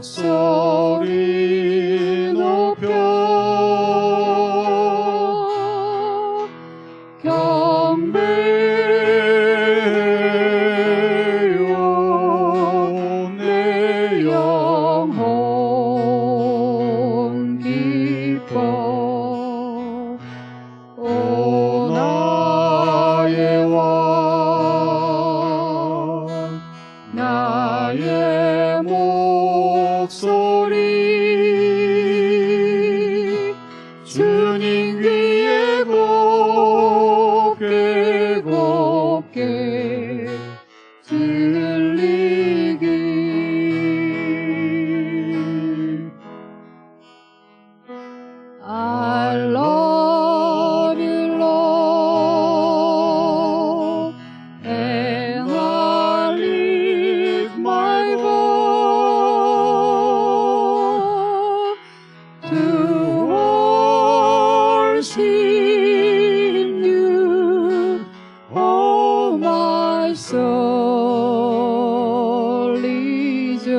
목소리 높여 경배요 내 영혼 기뻐 오 나의 왕 나의 목소리 주님 위에 곱게 곱게 들리길 I love you Lord and I lift my voice to worship you, oh my soul rejoice.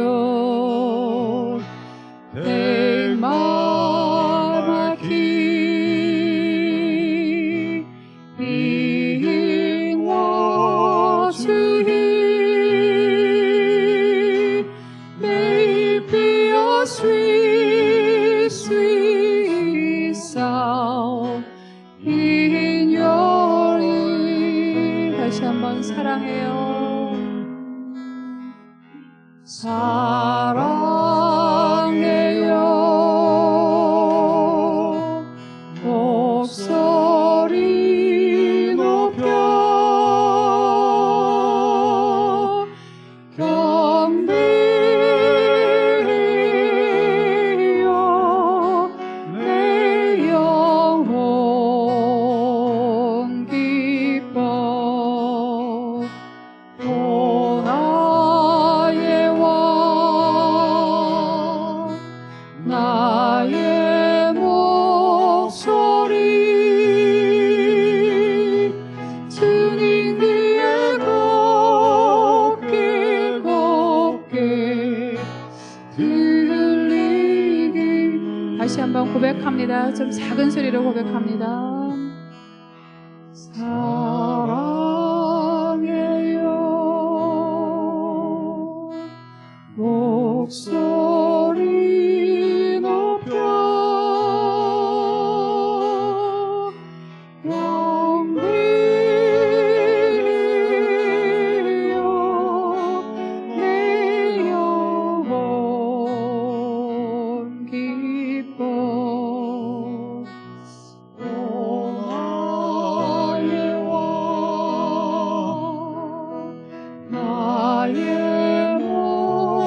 Take my key in what you hear. May it be a sweet, sweet sound in your ear. 다시 한번 사랑해요. 사랑해요. 목소리 높여 경배요 내 영혼 기뻐 오 나의 왕 나의 목소리 주님 위에 곱게 곱게 들리길 다시 한번 고백합니다. 좀 작은 소리로 고백합니다. 사랑해요. 목소리 높여 경배요 내 영혼 기뻐 오 나의 왕 나의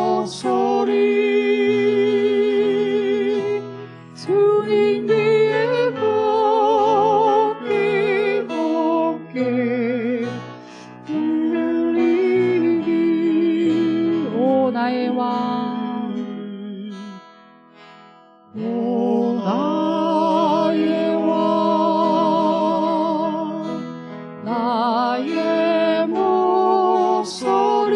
목소리 주님 위에 곱게 곱게 들리길 오 나의 왕 오 나의 왕 나의 목소리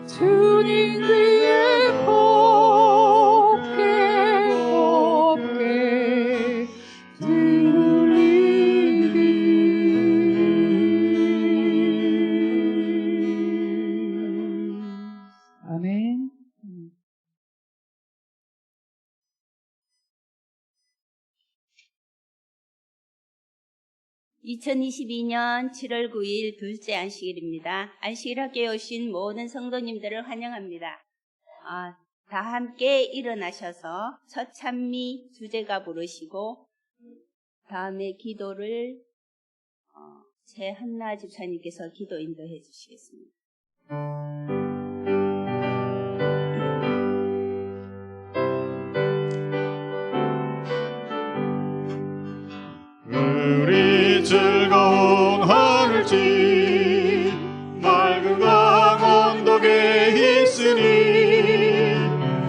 주님 위에 곱게 곱게 들리길 아멘. 2022년 7월 9일 둘째 안식일입니다. 안식일 학교에 오신 모든 성도님들을 환영합니다. 다 함께 일어나셔서 첫 찬미 주제가 부르시고 다음에 기도를 최한나 집사님께서 기도 인도해 주시겠습니다. 우리 즐거운 하늘집 맑은 강 언덕에 있으니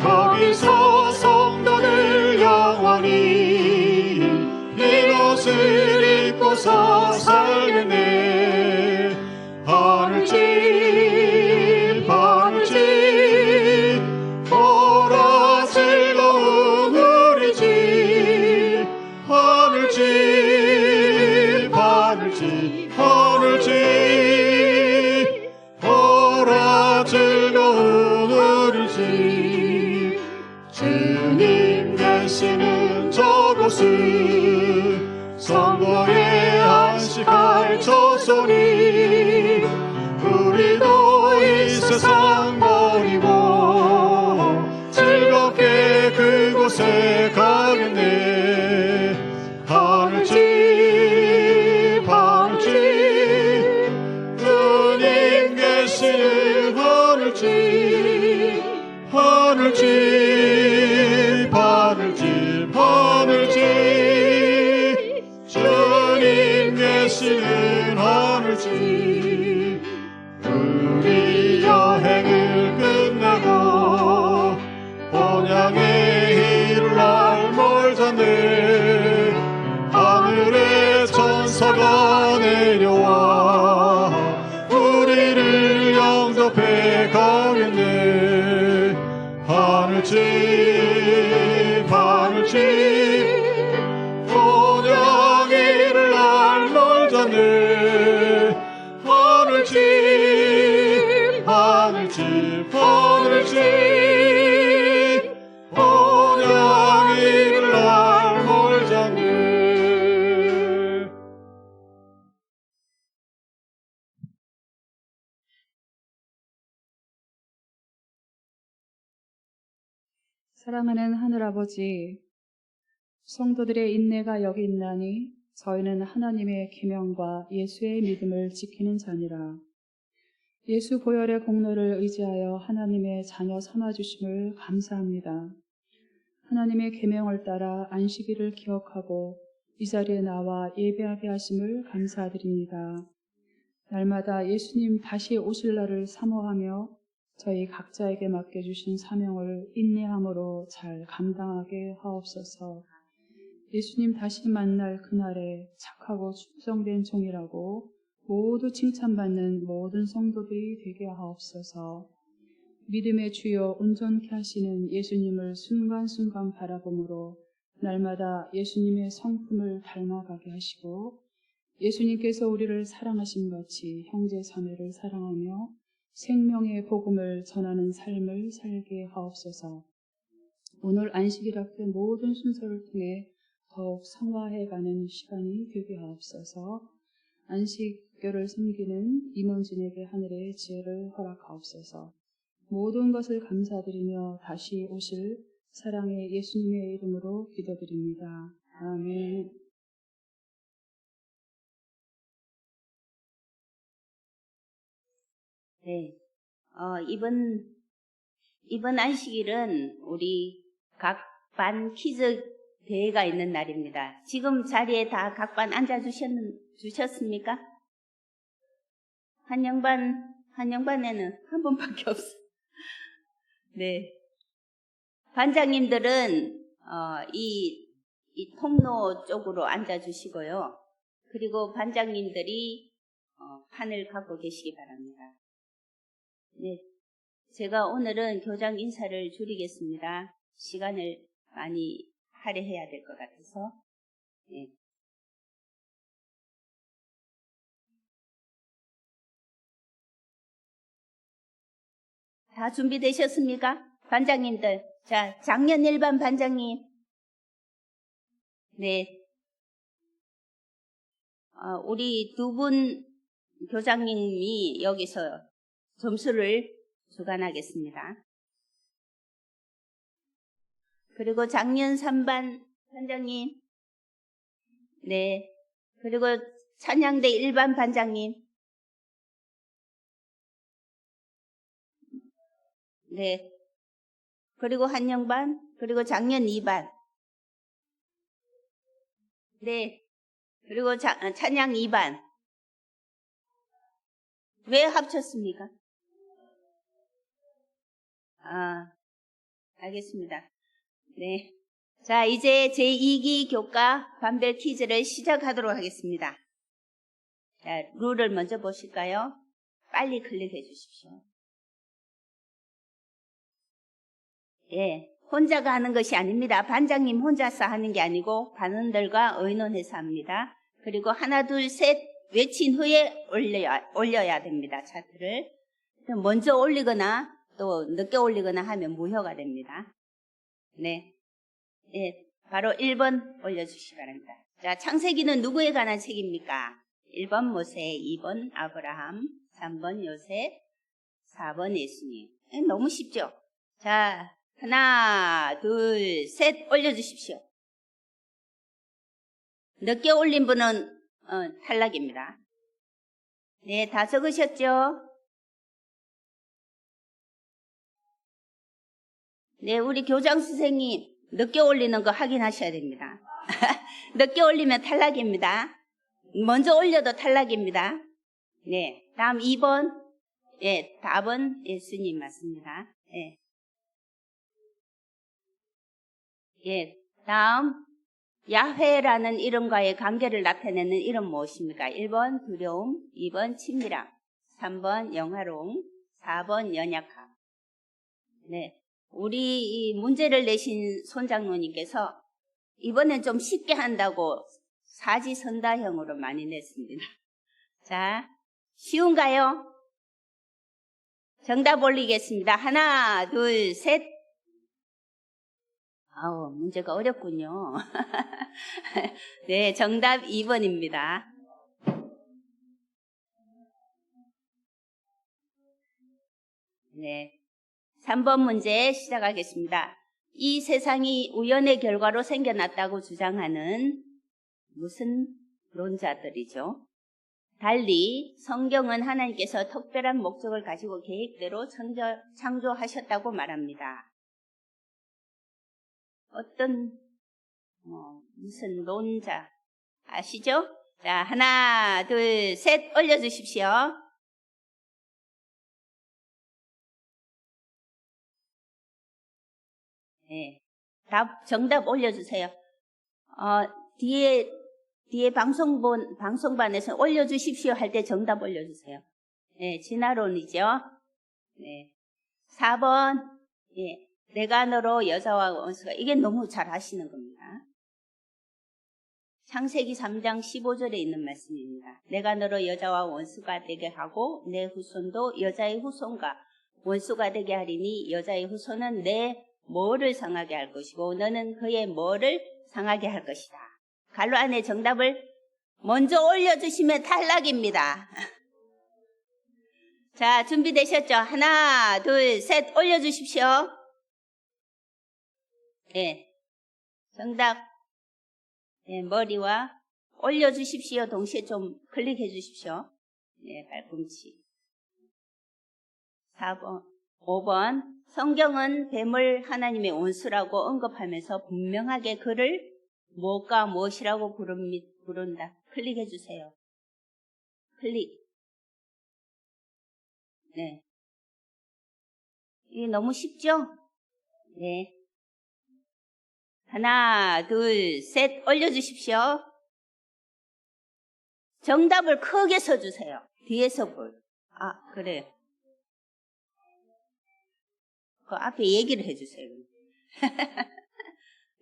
거기서 성도들 영원히 이것을 입고서 살겠네. 하늘집 주님 계시는 저곳은 성도의 안식할 처소니 우리도 이 세상 버리고 즐겁게 그곳에 가겠네. 하늘집 하늘집 주님 계시는 하늘집 하늘집 하늘집 하늘집 주님 계시는 하늘집. 우리 여행을 끝내고 본향에 이룰 날 멀잖네. 하늘의 천사가 내려와 우리를 영접해 가겠네. 하늘집 하늘집 본향에 이룰 날 멀잖네. 하늘집 하늘집 하늘집 본향에 이룰 날 멀잖네. 사랑하는 하늘아버지, 성도들의 인내가 여기 있나니 저희는 하나님의 계명과 예수의 믿음을 지키는 자니라. 예수 보혈의 공로를 의지하여 하나님의 자녀 삼아주심을 감사합니다. 하나님의 계명을 따라 안식일을 기억하고 이 자리에 나와 예배하게 하심을 감사드립니다. 날마다 예수님 다시 오실 날을 사모하며 저희 각자에게 맡겨주신 사명을 인내함으로 잘 감당하게 하옵소서. 예수님 다시 만날 그날에 착하고 충성된 종이라고 모두 칭찬받는 모든 성도들이 되게 하옵소서. 믿음의 주여 온전케 하시는 예수님을 순간순간 바라봄으로 날마다 예수님의 성품을 닮아가게 하시고 예수님께서 우리를 사랑하신 같이 형제 자매를 사랑하며 생명의 복음을 전하는 삶을 살게 하옵소서. 오늘 안식일학교 모든 순서를 통해 더욱 성화해가는 시간이 되게 하옵소서. 안식교를 섬기는 임원진에게 하늘의 지혜를 허락하옵소서. 모든 것을 감사드리며 다시 오실 사랑의 예수님의 이름으로 기도드립니다. 아멘. 네. 이번 안식일은 우리 각 반 퀴즈 대회가 있는 날입니다. 지금 자리에 다 각 반 앉아주셨습니까? 한영반에는 한 분밖에 없어요. 네. 반장님들은, 이 통로 쪽으로 앉아주시고요. 그리고 반장님들이, 판을 갖고 계시기 바랍니다. 네. 제가 오늘은 교장 인사를 줄이겠습니다. 시간을 많이 할애해야 될 것 같아서. 네. 다 준비되셨습니까? 반장님들. 자, 작년 1반 반장님. 네. 우리 두 분 교장님이 여기서 점수를 주관하겠습니다. 그리고 작년 3반 반장님. 네. 그리고 찬양대 1반 반장님. 네. 그리고 한영반, 그리고 작년 2반. 네. 그리고 찬양 2반. 왜 합쳤습니까? 알겠습니다. 네. 자, 이제 제2기 교과 반별 퀴즈를 시작하도록 하겠습니다. 자, 룰을 먼저 보실까요? 빨리 클릭해 주십시오. 예, 혼자가 하는 것이 아닙니다. 반장님 혼자서 하는 게 아니고 반원들과 의논해서 합니다. 그리고 하나, 둘, 셋 외친 후에 올려야 됩니다. 차트를. 먼저 올리거나 또 늦게 올리거나 하면 무효가 됩니다. 네. 예, 바로 1번 올려주시기 바랍니다. 자, 창세기는 누구에 관한 책입니까? 1번 모세, 2번 아브라함, 3번 요셉, 4번 예수님. 너무 쉽죠? 자, 하나, 둘, 셋 올려주십시오. 늦게 올린 분은 탈락입니다. 네, 다 적으셨죠? 네, 우리 교장 선생님 늦게 올리는 거 확인하셔야 됩니다. 늦게 올리면 탈락입니다. 먼저 올려도 탈락입니다. 네, 다음 2번. 예, 답은 예수님 맞습니다. 예. 예, 다음 야훼라는 이름과의 관계를 나타내는 이름 무엇입니까? 1번 두려움, 2번 친밀함, 3번 영화로움, 4번 연약함. 네, 우리 이 문제를 내신 손장로님께서 이번엔 좀 쉽게 한다고 사지선다형으로 많이 냈습니다. 자, 쉬운가요? 정답 올리겠습니다. 하나, 둘, 셋. 아우, 문제가 어렵군요. 네, 정답 2번입니다. 네, 3번 문제 시작하겠습니다. 이 세상이 우연의 결과로 생겨났다고 주장하는 무슨 론자들이죠? 달리 성경은 하나님께서 특별한 목적을 가지고 계획대로 창조하셨다고 말합니다. 어떤 무슨 론자 아시죠? 자, 하나, 둘, 셋 올려주십시오. 네, 정답 올려주세요. 뒤에 방송반에서 올려주십시오 할 때 정답 올려주세요. 네, 진화론이죠. 네, 4번. 예, 내가 너로 여자와 원수가, 이게 너무 잘 아시는 겁니다. 창세기 3장 15절에 있는 말씀입니다. 내가 너로 여자와 원수가 되게 하고 내 후손도 여자의 후손과 원수가 되게 하리니 여자의 후손은 내 뭐를 상하게 할 것이고 너는 그의 뭐를 상하게 할 것이다. 갈로 안에 정답을 먼저 올려주시면 탈락입니다. 자, 준비되셨죠? 하나, 둘, 셋 올려주십시오. 네, 정답. 네, 머리와 올려주십시오. 동시에 좀 클릭해 주십시오. 네, 발꿈치. 4번, 5번. 성경은 뱀을 하나님의 원수라고 언급하면서 분명하게 그를 무엇과 무엇이라고 부른다. 클릭해 주세요. 클릭. 네. 이게 너무 쉽죠? 네. 하나, 둘, 셋 올려주십시오. 정답을 크게 써주세요. 뒤에서 그래요. 그 앞에 얘기를 해주세요.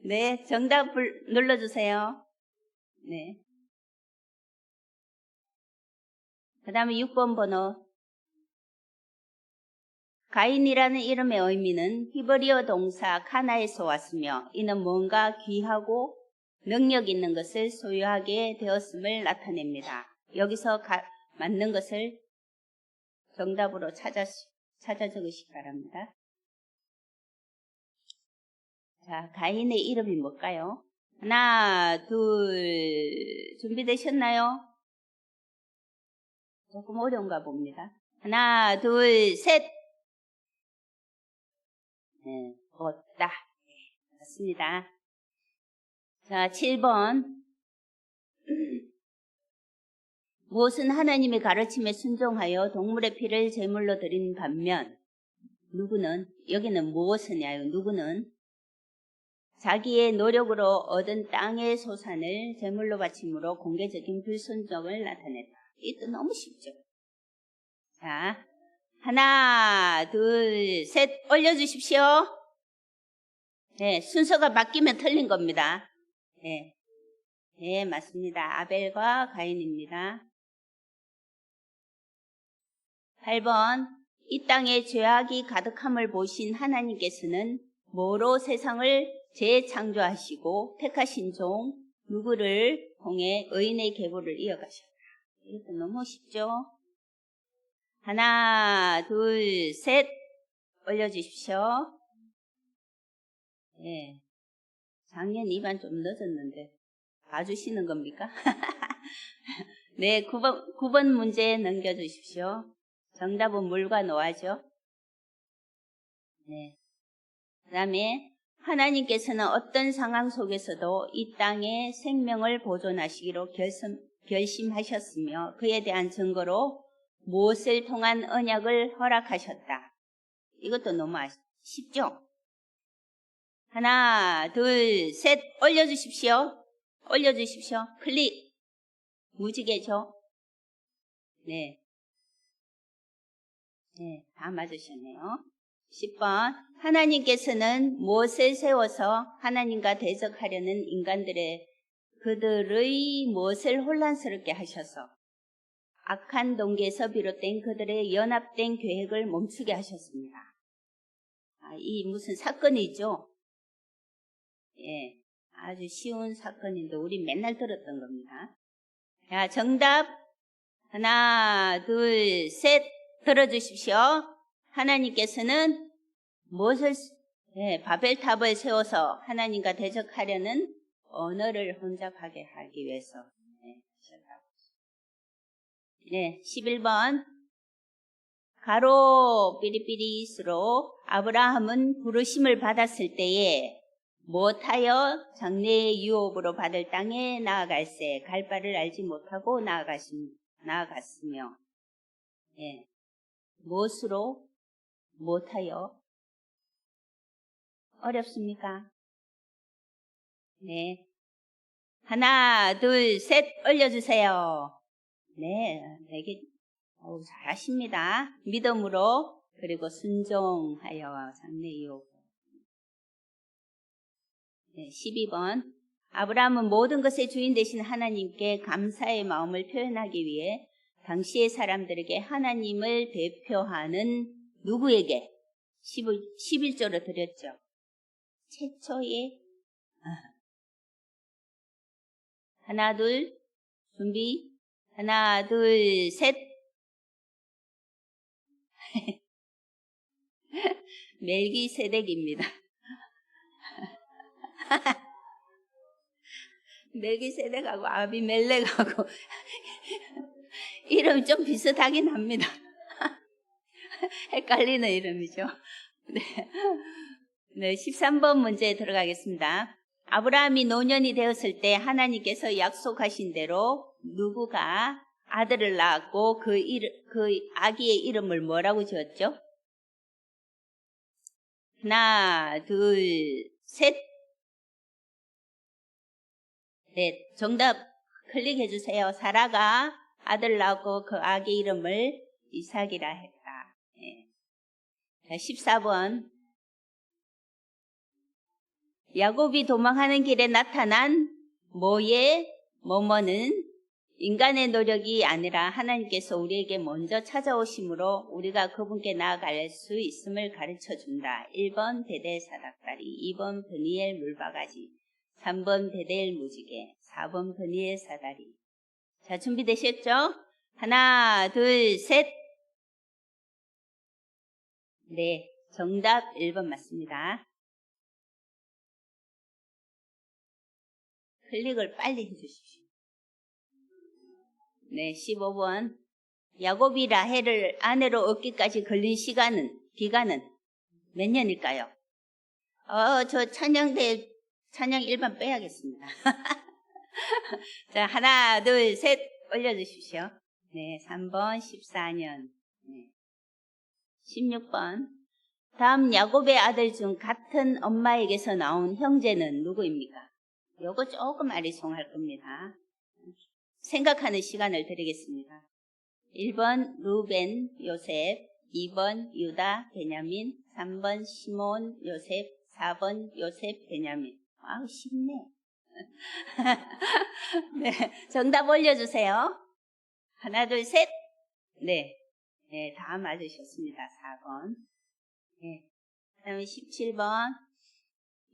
네, 정답을 눌러주세요. 네. 그 다음에 6번 번호. 가인이라는 이름의 의미는 히브리어 동사 카나에서 왔으며 이는 뭔가 귀하고 능력 있는 것을 소유하게 되었음을 나타냅니다. 여기서 맞는 것을 정답으로 찾아 적으시기 바랍니다. 자, 가인의 이름이 뭘까요? 하나, 둘, 준비되셨나요? 조금 어려운가 봅니다. 하나, 둘, 셋. 네, 얻다. 네, 맞습니다. 자, 7번. 무엇은 하나님의 가르침에 순종하여 동물의 피를 제물로 드린 반면 누구는, 여기는 무엇이냐요? 누구는 자기의 노력으로 얻은 땅의 소산을 제물로 바침으로 공개적인 불순종을 나타냈다. 이것도 너무 쉽죠. 자, 하나, 둘, 셋 올려주십시오. 네, 순서가 바뀌면 틀린 겁니다. 네, 네, 맞습니다. 아벨과 가인입니다. 8번. 이 땅에 죄악이 가득함을 보신 하나님께서는 뭐로 세상을 재창조하시고 택하신 종 누구를 통해 의인의 계보를 이어가셨다. 이것도 너무 쉽죠? 하나, 둘, 셋 올려주십시오. 예. 작년 2반 좀 늦었는데 봐주시는 겁니까? 네, 9번 문제 넘겨주십시오. 정답은 물과 노아죠. 네. 그 다음에 하나님께서는 어떤 상황 속에서도 이 땅의 생명을 보존하시기로 결심하셨으며 그에 대한 증거로 무엇을 통한 언약을 허락하셨다. 이것도 너무 쉽죠? 하나, 둘, 셋 올려주십시오. 올려주십시오. 클릭. 무지개죠? 네. 네, 다 맞으셨네요. 10번. 하나님께서는 무엇을 세워서 하나님과 대적하려는 그들의 무엇을 혼란스럽게 하셔서 악한 동기에서 비롯된 그들의 연합된 계획을 멈추게 하셨습니다. 이 무슨 사건이죠? 예, 아주 쉬운 사건인데 우리 맨날 들었던 겁니다. 자, 정답 하나, 둘, 셋 들어주십시오. 하나님께서는 무엇을 바벨탑을 세워서 하나님과 대적하려는 언어를 혼잡하게 하기 위해서 하셨다고. 네, 11번 가로 삐리삐리스로 아브라함은 부르심을 받았을 때에 못하여 장래의 유업으로 받을 땅에 나아갈새 갈 바를 알지 못하고 나아갔으며 예, 무엇으로 못하여 어렵습니까? 네, 하나 둘 셋 올려주세요. 네, 되게 잘하십니다. 믿음으로 그리고 순종하여 장래의 유업. 네, 12번 아브라함은 모든 것의 주인 되신 하나님께 감사의 마음을 표현하기 위해 당시의 사람들에게 하나님을 대표하는 누구에게 11조로 드렸죠. 최초의 하나 둘 준비 하나 둘 셋 멜기세덱입니다. 멜기세덱하고 아비멜렉하고 이름이 좀 비슷하긴 합니다. 헷갈리는 이름이죠. 네, 13번 문제에 들어가겠습니다. 아브라함이 노년이 되었을 때 하나님께서 약속하신 대로 누구가 아들을 낳았고 그 아기의 이름을 뭐라고 지었죠? 하나, 둘, 셋. 네, 정답 클릭해 주세요. 사라가 아들 낳고 그 아기 이름을 이삭이라 했다. 네. 14번 야곱이 도망하는 길에 나타난 뭐뭐는 인간의 노력이 아니라 하나님께서 우리에게 먼저 찾아오심으로 우리가 그분께 나아갈 수 있음을 가르쳐준다. 1번 베델 사닥다리, 2번 브니엘 물바가지, 3번 베델 무지개, 4번 브니엘 사다리. 자, 준비되셨죠? 하나, 둘, 셋. 네, 정답 1번 맞습니다. 클릭을 빨리 해주십시오. 네, 15번. 야곱이 라헬을 아내로 얻기까지 걸린 기간은 몇 년일까요? 저 찬양 1번 빼야겠습니다. 자, 하나, 둘, 셋 올려주십시오. 네, 3번 14년. 네. 16번. 다음 야곱의 아들 중 같은 엄마에게서 나온 형제는 누구입니까? 요거 조금 아리송할 겁니다. 생각하는 시간을 드리겠습니다. 1번 루벤, 요셉, 2번 유다, 베냐민, 3번 시몬, 요셉, 4번 요셉, 베냐민. 아우, 쉽네. 네, 정답 올려주세요. 하나, 둘, 셋. 네, 네, 다 맞으셨습니다. 4번. 네. 그다음에 17번.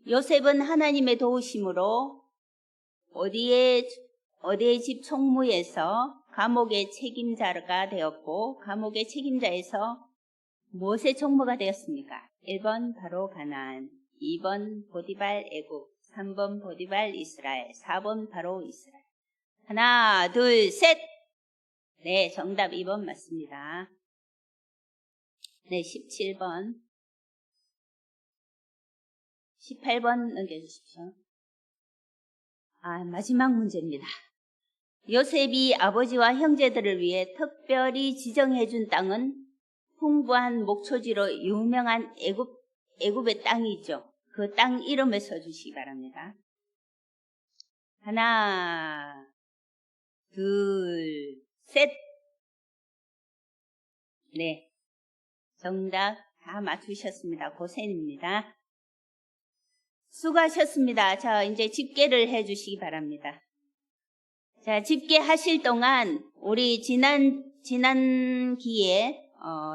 요셉은 하나님의 도우심으로 어디의 집 총무에서 감옥의 책임자가 되었고, 감옥의 책임자에서 무엇의 총무가 되었습니까? 1번 바로 가나안, 2번 보디발 애굽, 3번 보디발 이스라엘, 4번 바로 이스라엘. 하나, 둘, 셋! 네, 정답 2번 맞습니다. 네, 17번. 18번 넘겨주십시오. 마지막 문제입니다. 요셉이 아버지와 형제들을 위해 특별히 지정해준 땅은 풍부한 목초지로 유명한 애굽의 땅이죠. 그 땅 이름을 써주시기 바랍니다. 하나, 둘, 셋. 네, 정답 다 맞추셨습니다. 고생입니다. 수고하셨습니다. 자, 이제 집계를 해주시기 바랍니다. 자, 집계하실 동안 우리 지난 기회에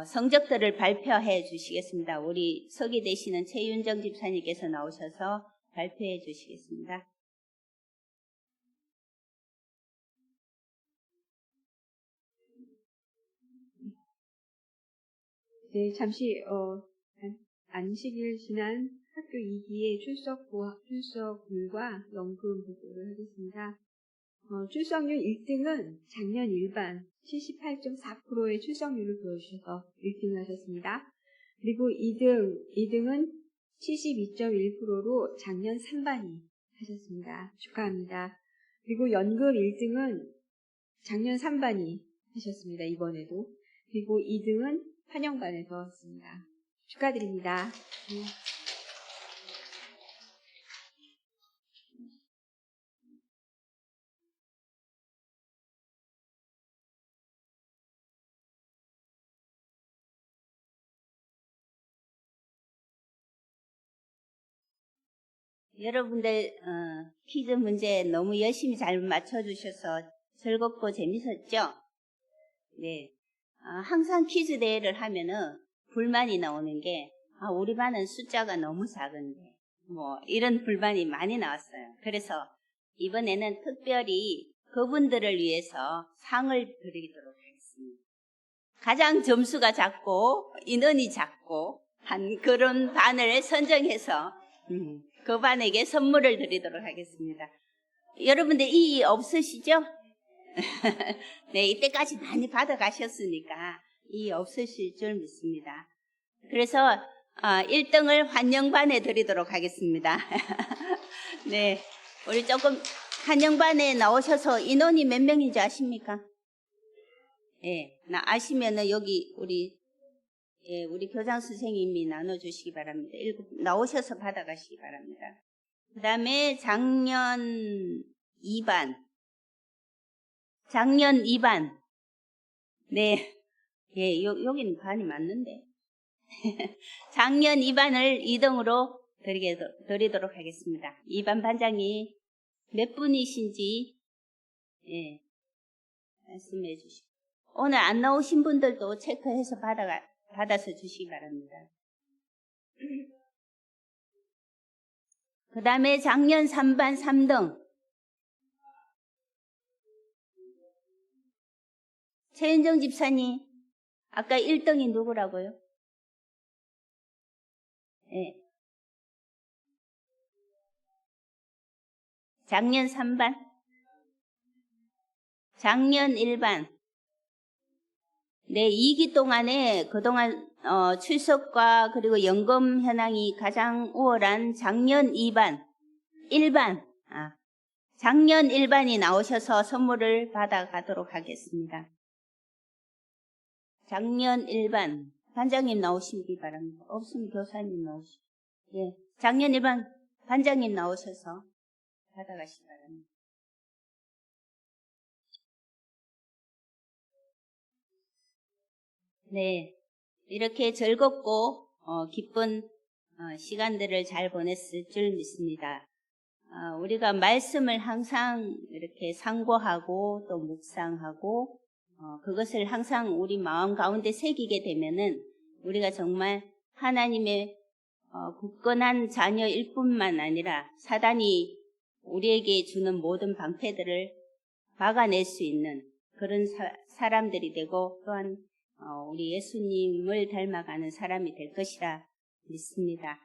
성적들을 발표해 주시겠습니다. 우리 서기 되시는 최윤정 집사님께서 나오셔서 발표해 주시겠습니다. 네, 잠시 안식일 지난 학교 2기의 출석률과 연금 보고를 하겠습니다. 출석률 1등은 작년 일반 78.4%의 출석률을 보여주셔서 1등을 하셨습니다. 그리고 2등은 72.1%로 작년 3반이 하셨습니다. 축하합니다. 그리고 연금 1등은 작년 3반이 하셨습니다. 이번에도. 그리고 2등은 한영반에서 했습니다. 축하드립니다. 여러분들 퀴즈 문제 너무 열심히 잘 맞춰주셔서 즐겁고 재밌었죠? 네. 항상 퀴즈 대회를 하면은 불만이 나오는 게 우리 반은 숫자가 너무 작은데 이런 불만이 많이 나왔어요. 그래서 이번에는 특별히 그분들을 위해서 상을 드리도록 하겠습니다. 가장 점수가 작고 인원이 작고 한 그런 반을 선정해서 그 반에게 선물을 드리도록 하겠습니다. 여러분들 이의 없으시죠? 네, 이때까지 많이 받아가셨으니까 이의 없으실 줄 믿습니다. 그래서 1등을 환영반에 드리도록 하겠습니다. 네, 우리 조금 환영반에 나오셔서 인원이 몇 명인지 아십니까? 네, 아시면은 여기 우리 교장 선생님이 나눠주시기 바랍니다. 나오셔서 받아가시기 바랍니다. 그 다음에 작년 2반. 네. 예, 여기는 반이 맞는데. 작년 2반을 2등으로 드리도록 하겠습니다. 2반 반장이 몇 분이신지, 예, 말씀해 주시고. 오늘 안 나오신 분들도 체크해서 받아서 주시기 바랍니다. 그 다음에 작년 3반 3등. 최윤정 집사님, 아까 1등이 누구라고요? 네. 작년 3반, 작년 1반. 네, 2기 동안에 그동안 출석과 그리고 연금 현황이 가장 우월한 작년 2반, 1반, 작년 1반이 나오셔서 선물을 받아가도록 하겠습니다. 작년 1반, 반장님 나오시기 바랍니다. 없으면 교사님 나오시고. 예, 작년 1반 반장님 나오셔서 받아가시기 바랍니다. 네, 이렇게 즐겁고 기쁜 시간들을 잘 보냈을 줄 믿습니다. 우리가 말씀을 항상 이렇게 상고하고 또 묵상하고 그것을 항상 우리 마음 가운데 새기게 되면은 우리가 정말 하나님의 굳건한 자녀일 뿐만 아니라 사단이 우리에게 주는 모든 방패들을 막아낼 수 있는 그런 사람들이 되고 또한 우리 예수님을 닮아가는 사람이 될 것이라 믿습니다.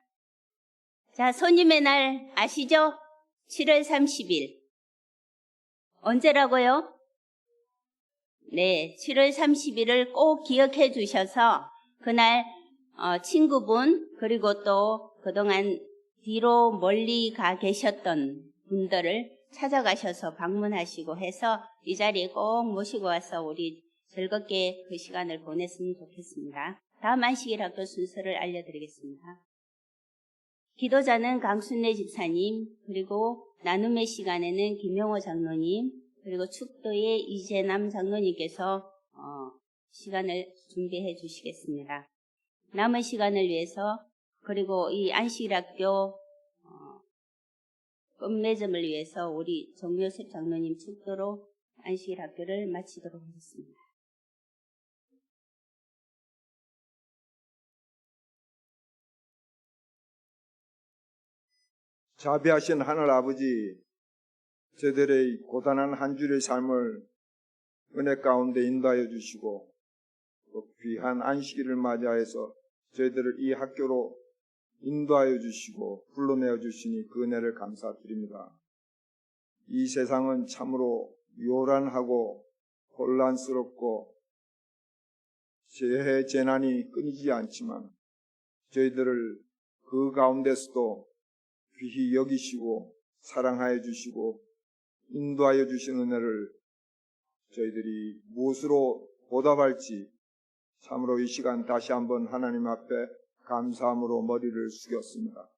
자, 손님의 날 아시죠? 7월 30일. 언제라고요? 네, 7월 30일을 꼭 기억해 주셔서 그날 친구분 그리고 또 그동안 뒤로 멀리 가 계셨던 분들을 찾아가셔서 방문하시고 해서 이 자리에 꼭 모시고 와서 우리 즐겁게 그 시간을 보냈으면 좋겠습니다. 다음 안식일 학교 순서를 알려드리겠습니다. 기도자는 강순례 집사님, 그리고 나눔의 시간에는 김용호 장로님, 그리고 축도의 이재남 장로님께서 시간을 준비해 주시겠습니다. 남은 시간을 위해서 그리고 이 안식일학교 끝맺음을 위해서 우리 정요셉 장로님 축도로 안식일학교를 마치도록 하겠습니다. 자비하신 하늘 아버지, 저들의 고단한 한 주의 삶을 은혜 가운데 인도하여 주시고 또 귀한 안식일을 맞이하여서 저희들을 이 학교로 인도하여 주시고 불러내어 주시니 그 은혜를 감사드립니다. 이 세상은 참으로 요란하고 혼란스럽고 재해 재난이 끊이지 않지만 저희들을 그 가운데서도 귀히 여기시고 사랑하여 주시고 인도하여 주신 은혜를 저희들이 무엇으로 보답할지 참으로 이 시간 다시 한번 하나님 앞에 감사함으로 머리를 숙였습니다.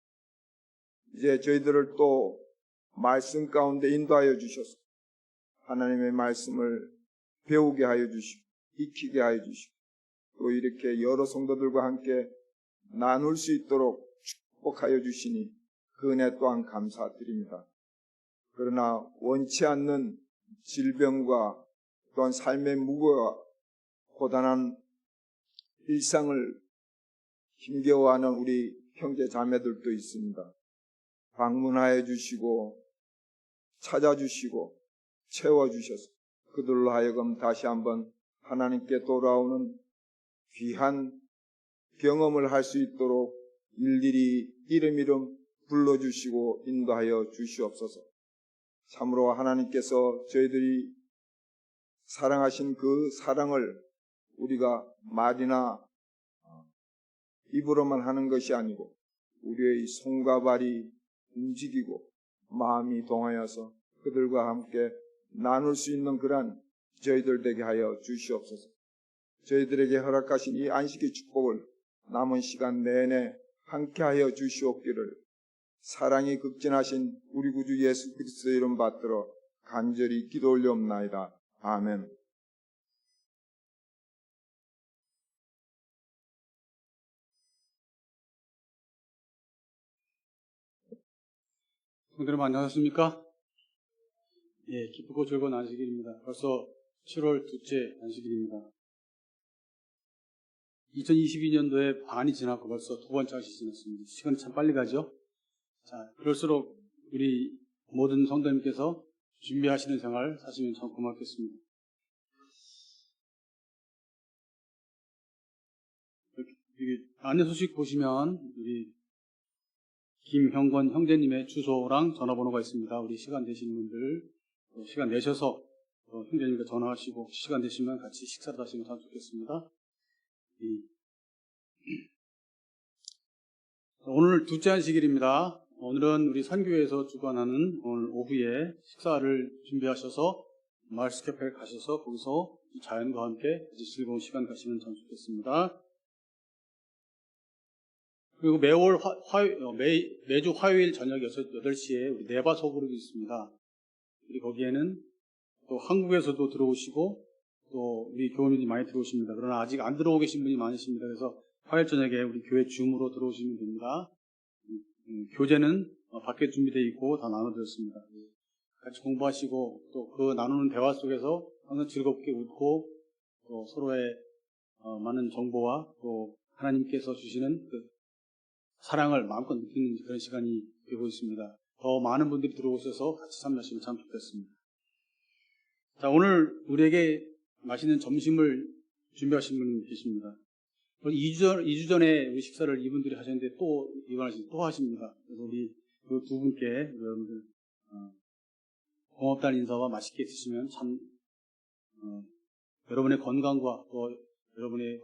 이제 저희들을 또 말씀 가운데 인도하여 주셔서 하나님의 말씀을 배우게 하여 주시고 익히게 하여 주시고 또 이렇게 여러 성도들과 함께 나눌 수 있도록 축복하여 주시니 그 은혜 또한 감사드립니다. 그러나 원치 않는 질병과 또한 삶의 무거와 고단한 일상을 힘겨워하는 우리 형제 자매들도 있습니다. 방문하여 주시고 찾아주시고 채워주셔서 그들로 하여금 다시 한번 하나님께 돌아오는 귀한 경험을 할 수 있도록 일일이 이름 불러주시고 인도하여 주시옵소서. 참으로 하나님께서 저희들이 사랑하신 그 사랑을 우리가 말이나 입으로만 하는 것이 아니고 우리의 손과 발이 움직이고 마음이 동하여서 그들과 함께 나눌 수 있는 그런 저희들 되게 하여 주시옵소서. 저희들에게 허락하신 이 안식의 축복을 남은 시간 내내 함께하여 주시옵기를 사랑이 극진하신 우리 구주 예수 그리스도의 이름 받들어 간절히 기도 올려옵나이다. 아멘. 여러분 안녕하십니까? 예, 기쁘고 즐거운 안식일입니다. 벌써 7월 둘째 안식일입니다. 2022년도에 반이 지났고 벌써 두 번째 안식이 지났습니다. 시간이 참 빨리 가죠? 자, 그럴수록 우리 모든 성도님께서 준비하시는 생활 사시면 참 고맙겠습니다. 여기 안내 소식 보시면 우리 김형권 형제님의 주소랑 전화번호가 있습니다. 우리 시간 되시는 분들 시간 내셔서 형제님께 전화하시고 시간 되시면 같이 식사를 하시면 참 좋겠습니다. 오늘 둘째 안식일입니다. 오늘은 우리 선교회에서 주관하는 오늘 오후에 식사를 준비하셔서 마을스케페에 가셔서 거기서 자연과 함께 즐거운 시간 가시면 참 좋겠습니다. 그리고 매주 화요일 저녁 8시에 우리 네바 소그룹이 있습니다. 우리 거기에는 또 한국에서도 들어오시고 또 우리 교우님이 많이 들어오십니다. 그러나 아직 안 들어오고 계신 분이 많으십니다. 그래서 화요일 저녁에 우리 교회 줌으로 들어오시면 됩니다. 교재는 밖에 준비되어 있고 다 나눠드렸습니다. 같이 공부하시고 또 그 나누는 대화 속에서 항상 즐겁게 웃고 또 서로의 많은 정보와 또 하나님께서 주시는 그 사랑을 마음껏 느끼는 그런 시간이 되고 있습니다. 더 많은 분들이 들어오셔서 같이 참여하시면 참 좋겠습니다. 자, 오늘 우리에게 맛있는 점심을 준비하신 분이 계십니다. 2주 전에 우리 식사를 이분들이 하셨는데 또 하십니다. 그래서 우리 그 두 분께 여러분들 고맙다는 인사와 맛있게 드시면 참 여러분의 건강과 또 여러분의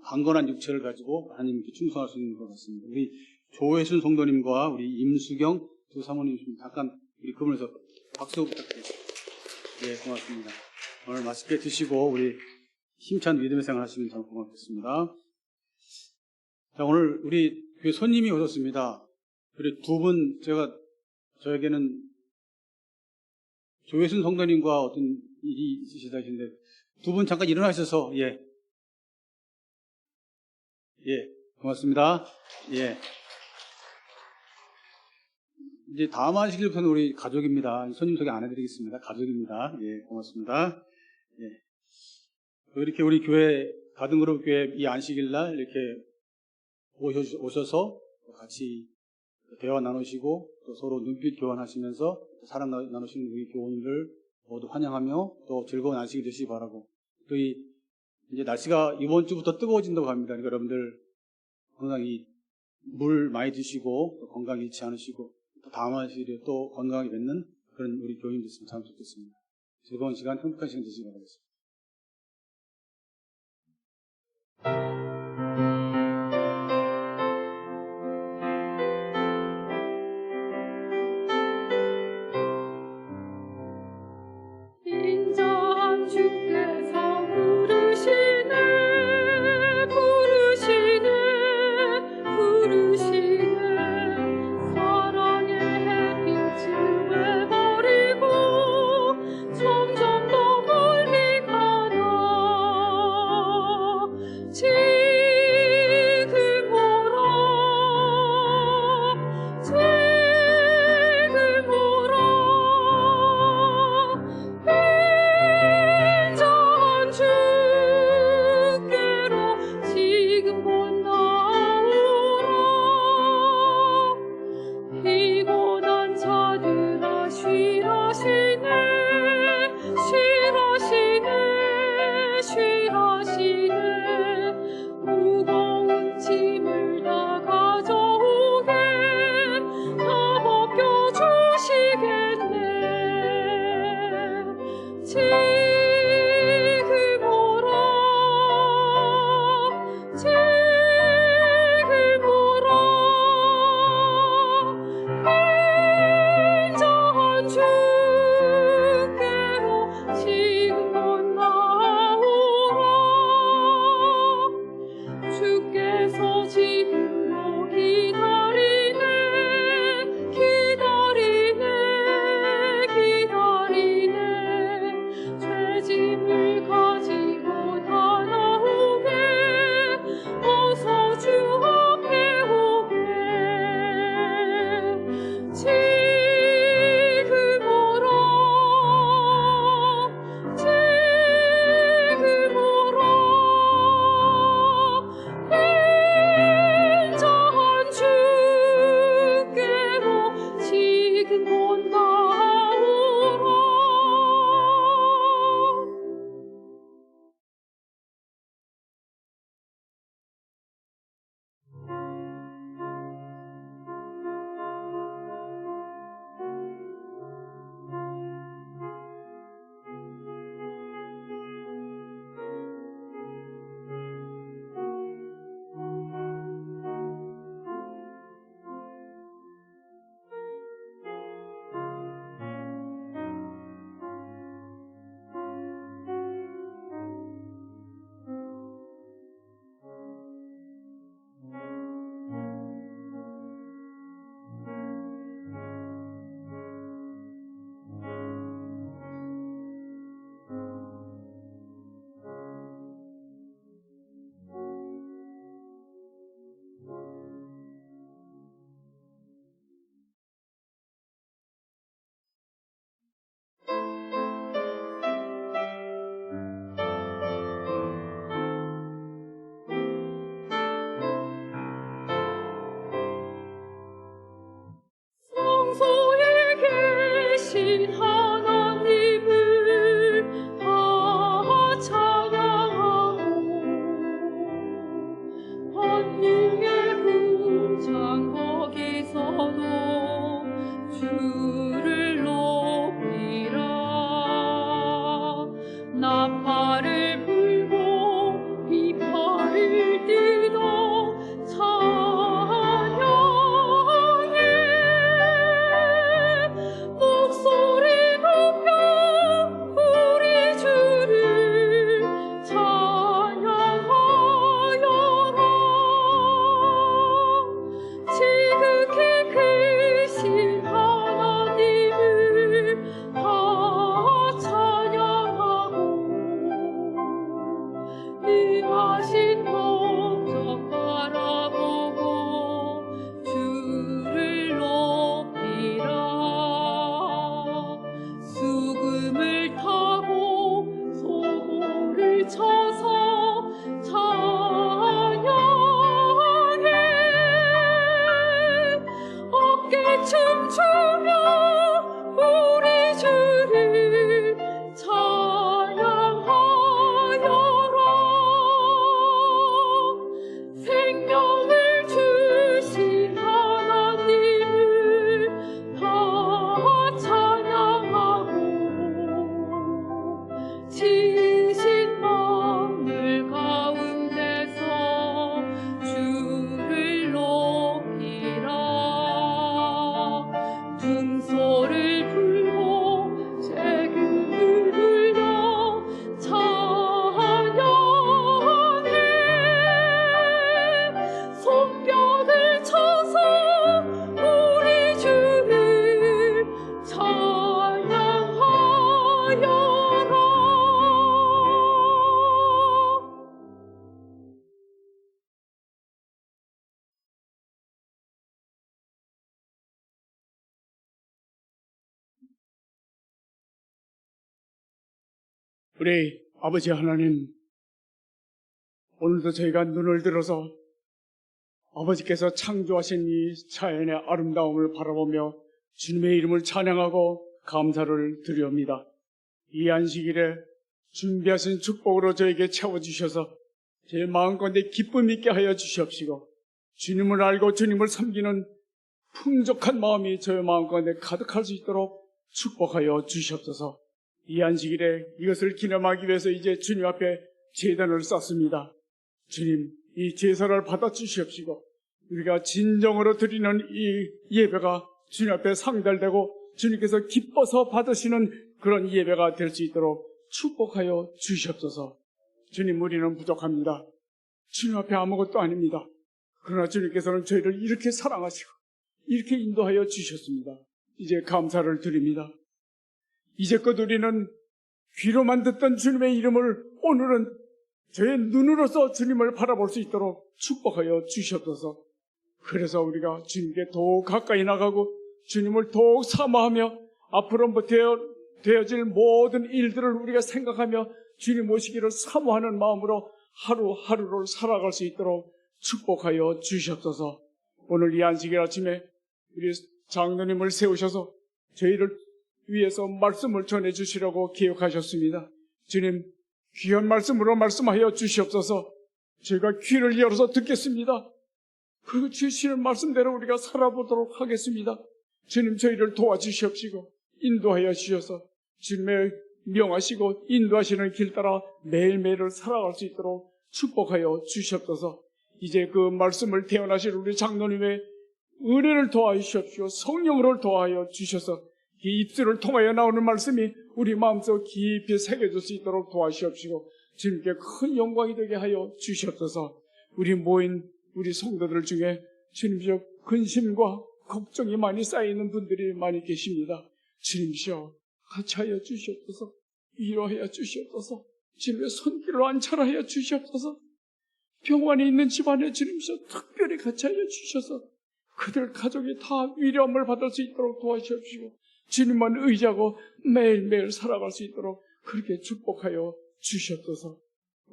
강건한 육체를 가지고 하나님께 충성할 수 있는 것 같습니다. 우리 조혜순 성도님과 우리 임수경 두 사모님 잠깐 우리 그분에서 박수 부탁드립니다. 네, 고맙습니다. 오늘 맛있게 드시고 우리 힘찬 믿음의 생활 하시면 참 고맙겠습니다. 자, 오늘 우리 교회 손님이 오셨습니다. 우리 두 분 저에게는 조혜순 성도님과 어떤 일이 있으시다 하시는데 두 분 잠깐 일어나셔서 고맙습니다. 이제 다음 하시기부터는 우리 가족입니다. 손님 소개 안 해드리겠습니다. 가족입니다. 고맙습니다. 이렇게 우리 교회 가든그룹 교회 이 안식일날 이렇게 오셔서 같이 대화 나누시고 또 서로 눈빛 교환하시면서 사랑 나누시는 우리 교우님들 모두 환영하며 또 즐거운 안식이 되시기 바라고, 또 이제 날씨가 이번 주부터 뜨거워진다고 합니다. 그러니까 여러분들 건강히 물 많이 드시고 또 건강 잃지 않으시고 또 다음 안식일에 또 건강하게 맺는 그런 우리 교우님 됐으면 참 좋겠습니다. 즐거운 시간, 행복한 시간 되시기 바라겠습니다. 인자한 주께서 부르시네 사랑의 햇빛을 내버리고 점점 더 멀리 가나 크신 하나님을 다 찬양하고 번능의 궁창 거기서도 주를 높이라. 나팔을 불고 비파를 띠도 찬양해. 목소리 높여 우리 주를 찬양하여라. 지극히 크신 하나님을 다 찬양하고 임하신 목적 바라보고 주를 높이라. 수금을 타고 소고를 쳐서 찬양해. 어깨춤 추며 우리 주를 찬양하여라. 생명을 주신 하나님을 다 찬양하고 지으신 만물 가운데서 주를 높이라. 둥소를 불고 재금을 울려 찬양해. 손뼉을 쳐서 우리 주를 찬양하여라. 우리 아버지 하나님, 오늘도 저희가 눈을 들어서 아버지께서 창조하신 이 자연의 아름다움을 바라보며 주님의 이름을 찬양하고 감사를 드리옵니다. 이 안식일에 준비하신 축복으로 저에게 채워주셔서 제 마음가운데 기쁨 있게 하여 주시옵시고, 주님을 알고 주님을 섬기는 풍족한 마음이 저의 마음가운데 가득할 수 있도록 축복하여 주시옵소서. 이 안식일에 이것을 기념하기 위해서 이제 주님 앞에 제단을 쌓습니다. 주님, 이 제사를 받아 주시옵시고, 우리가 진정으로 드리는 이 예배가 주님 앞에 상달되고 주님께서 기뻐서 받으시는 그런 예배가 될 수 있도록 축복하여 주시옵소서. 주님, 우리는 부족합니다. 주님 앞에 아무것도 아닙니다. 그러나 주님께서는 저희를 이렇게 사랑하시고 이렇게 인도하여 주셨습니다. 이제 감사를 드립니다. 이제껏 우리는 귀로만 듣던 주님의 이름을 오늘은 저의 눈으로서 주님을 바라볼 수 있도록 축복하여 주시옵소서. 그래서 우리가 주님께 더욱 가까이 나가고 주님을 더욱 사모하며 앞으로부터 되어질 모든 일들을 우리가 생각하며 주님 모시기를 사모하는 마음으로 하루하루를 살아갈 수 있도록 축복하여 주시옵소서. 오늘 이 안식일 아침에 우리 장로님을 세우셔서 저희를 위해서 말씀을 전해주시라고 기억하셨습니다. 주님, 귀한 말씀으로 말씀하여 주시옵소서. 저희가 귀를 열어서 듣겠습니다. 그 주시는 말씀대로 우리가 살아보도록 하겠습니다. 주님, 저희를 도와주시옵시고 인도하여 주셔서 주님의 명하시고 인도하시는 길 따라 매일매일을 살아갈 수 있도록 축복하여 주시옵소서. 이제 그 말씀을 태어나실 우리 장로님의 은혜를 도와주시옵시고 성령으로 도와여 주셔서 이 입술을 통하여 나오는 말씀이 우리 마음속 깊이 새겨질 수 있도록 도와주시옵시고 주님께 큰 영광이 되게 하여 주시옵소서. 우리 모인 우리 성도들 중에 주님이여 근심과 걱정이 많이 쌓이는 분들이 많이 계십니다. 주님이여 같이 하여 주시옵소서. 위로하여 주시옵소서. 주님의 손길로 안찰하여 주시옵소서. 병원에 있는 집안에 주님이여 특별히 같이 하여 주셔서 그들 가족이 다 위로함을 받을 수 있도록 도와주시옵시고 주님만 의지하고 매일매일 살아갈 수 있도록 그렇게 축복하여 주시옵소서.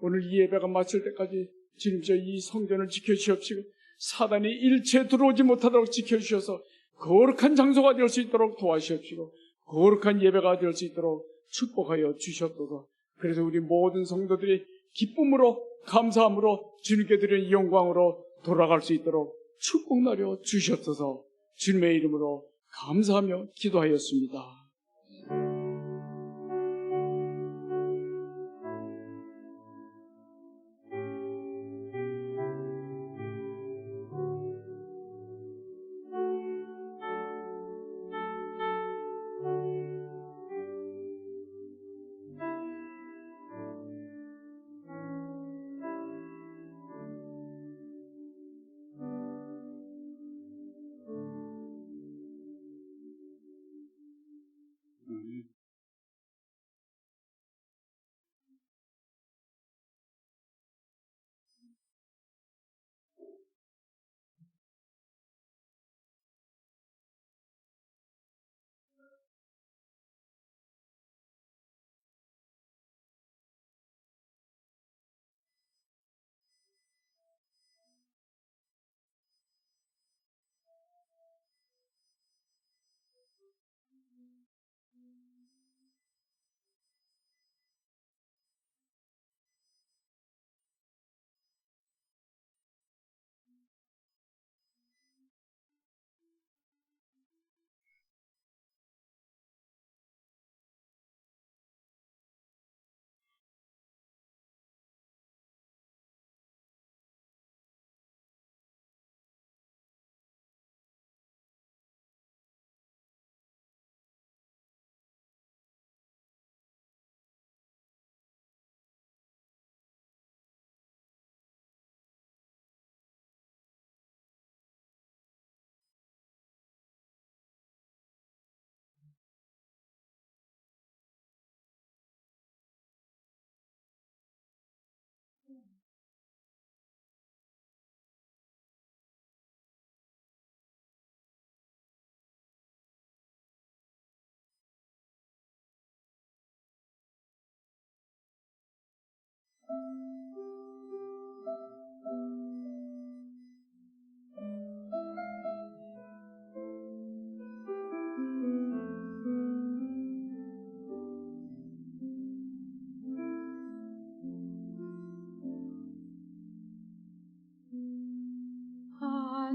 오늘 이 예배가 마칠 때까지 주님께서 이 성전을 지켜주시옵시고 사단이 일체 들어오지 못하도록 지켜주셔서 거룩한 장소가 될 수 있도록 도와주시옵시고 거룩한 예배가 될 수 있도록 축복하여 주셨도다. 그래서 우리 모든 성도들이 기쁨으로 감사함으로 주님께 드리는 이 영광으로 돌아갈 수 있도록 축복하여 주셨어서 주님의 이름으로 감사하며 기도하였습니다.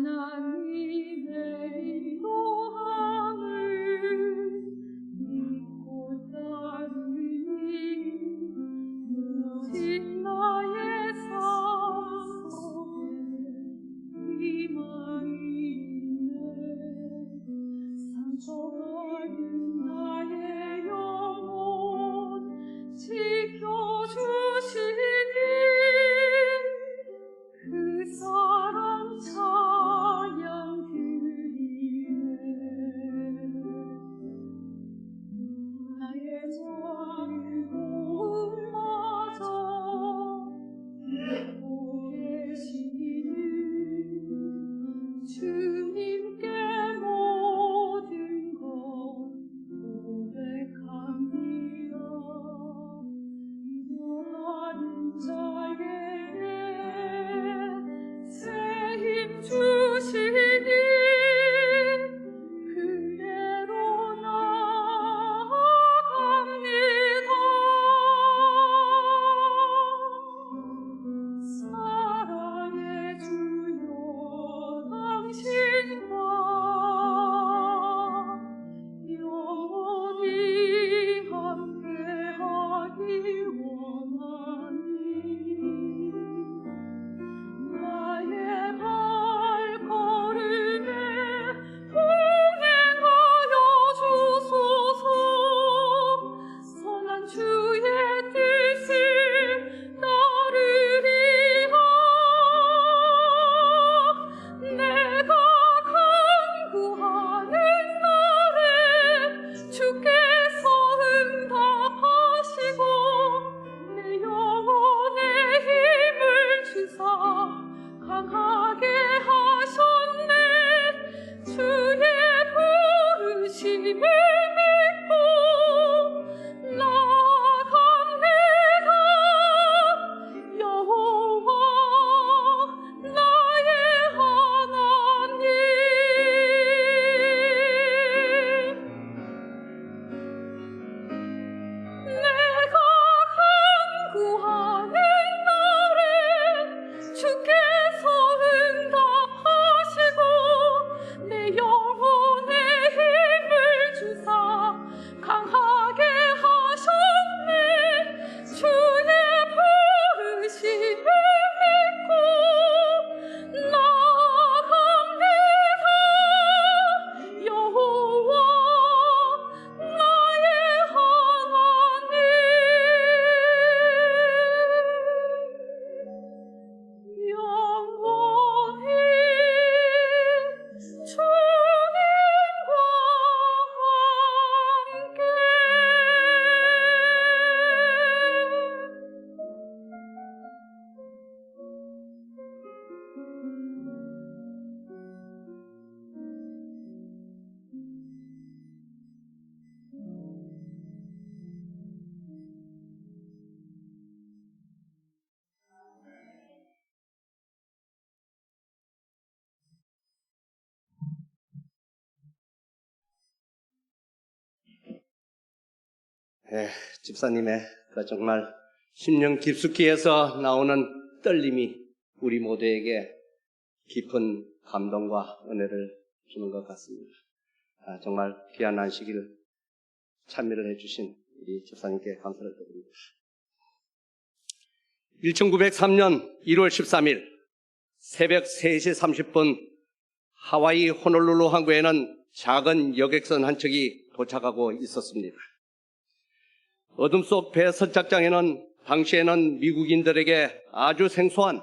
하나님의 인도함을 믿고 따르니 오직 나의 집사님의 그 정말 심령 깊숙이에서 나오는 떨림이 우리 모두에게 깊은 감동과 은혜를 주는 것 같습니다. 정말 귀한 안식일 참여를 해주신 우리 집사님께 감사를 드립니다. 1903년 1월 13일 새벽 3시 30분 하와이 호놀룰루 항구에는 작은 여객선 한 척이 도착하고 있었습니다. 어둠 속 배 선착장에는 당시에는 미국인들에게 아주 생소한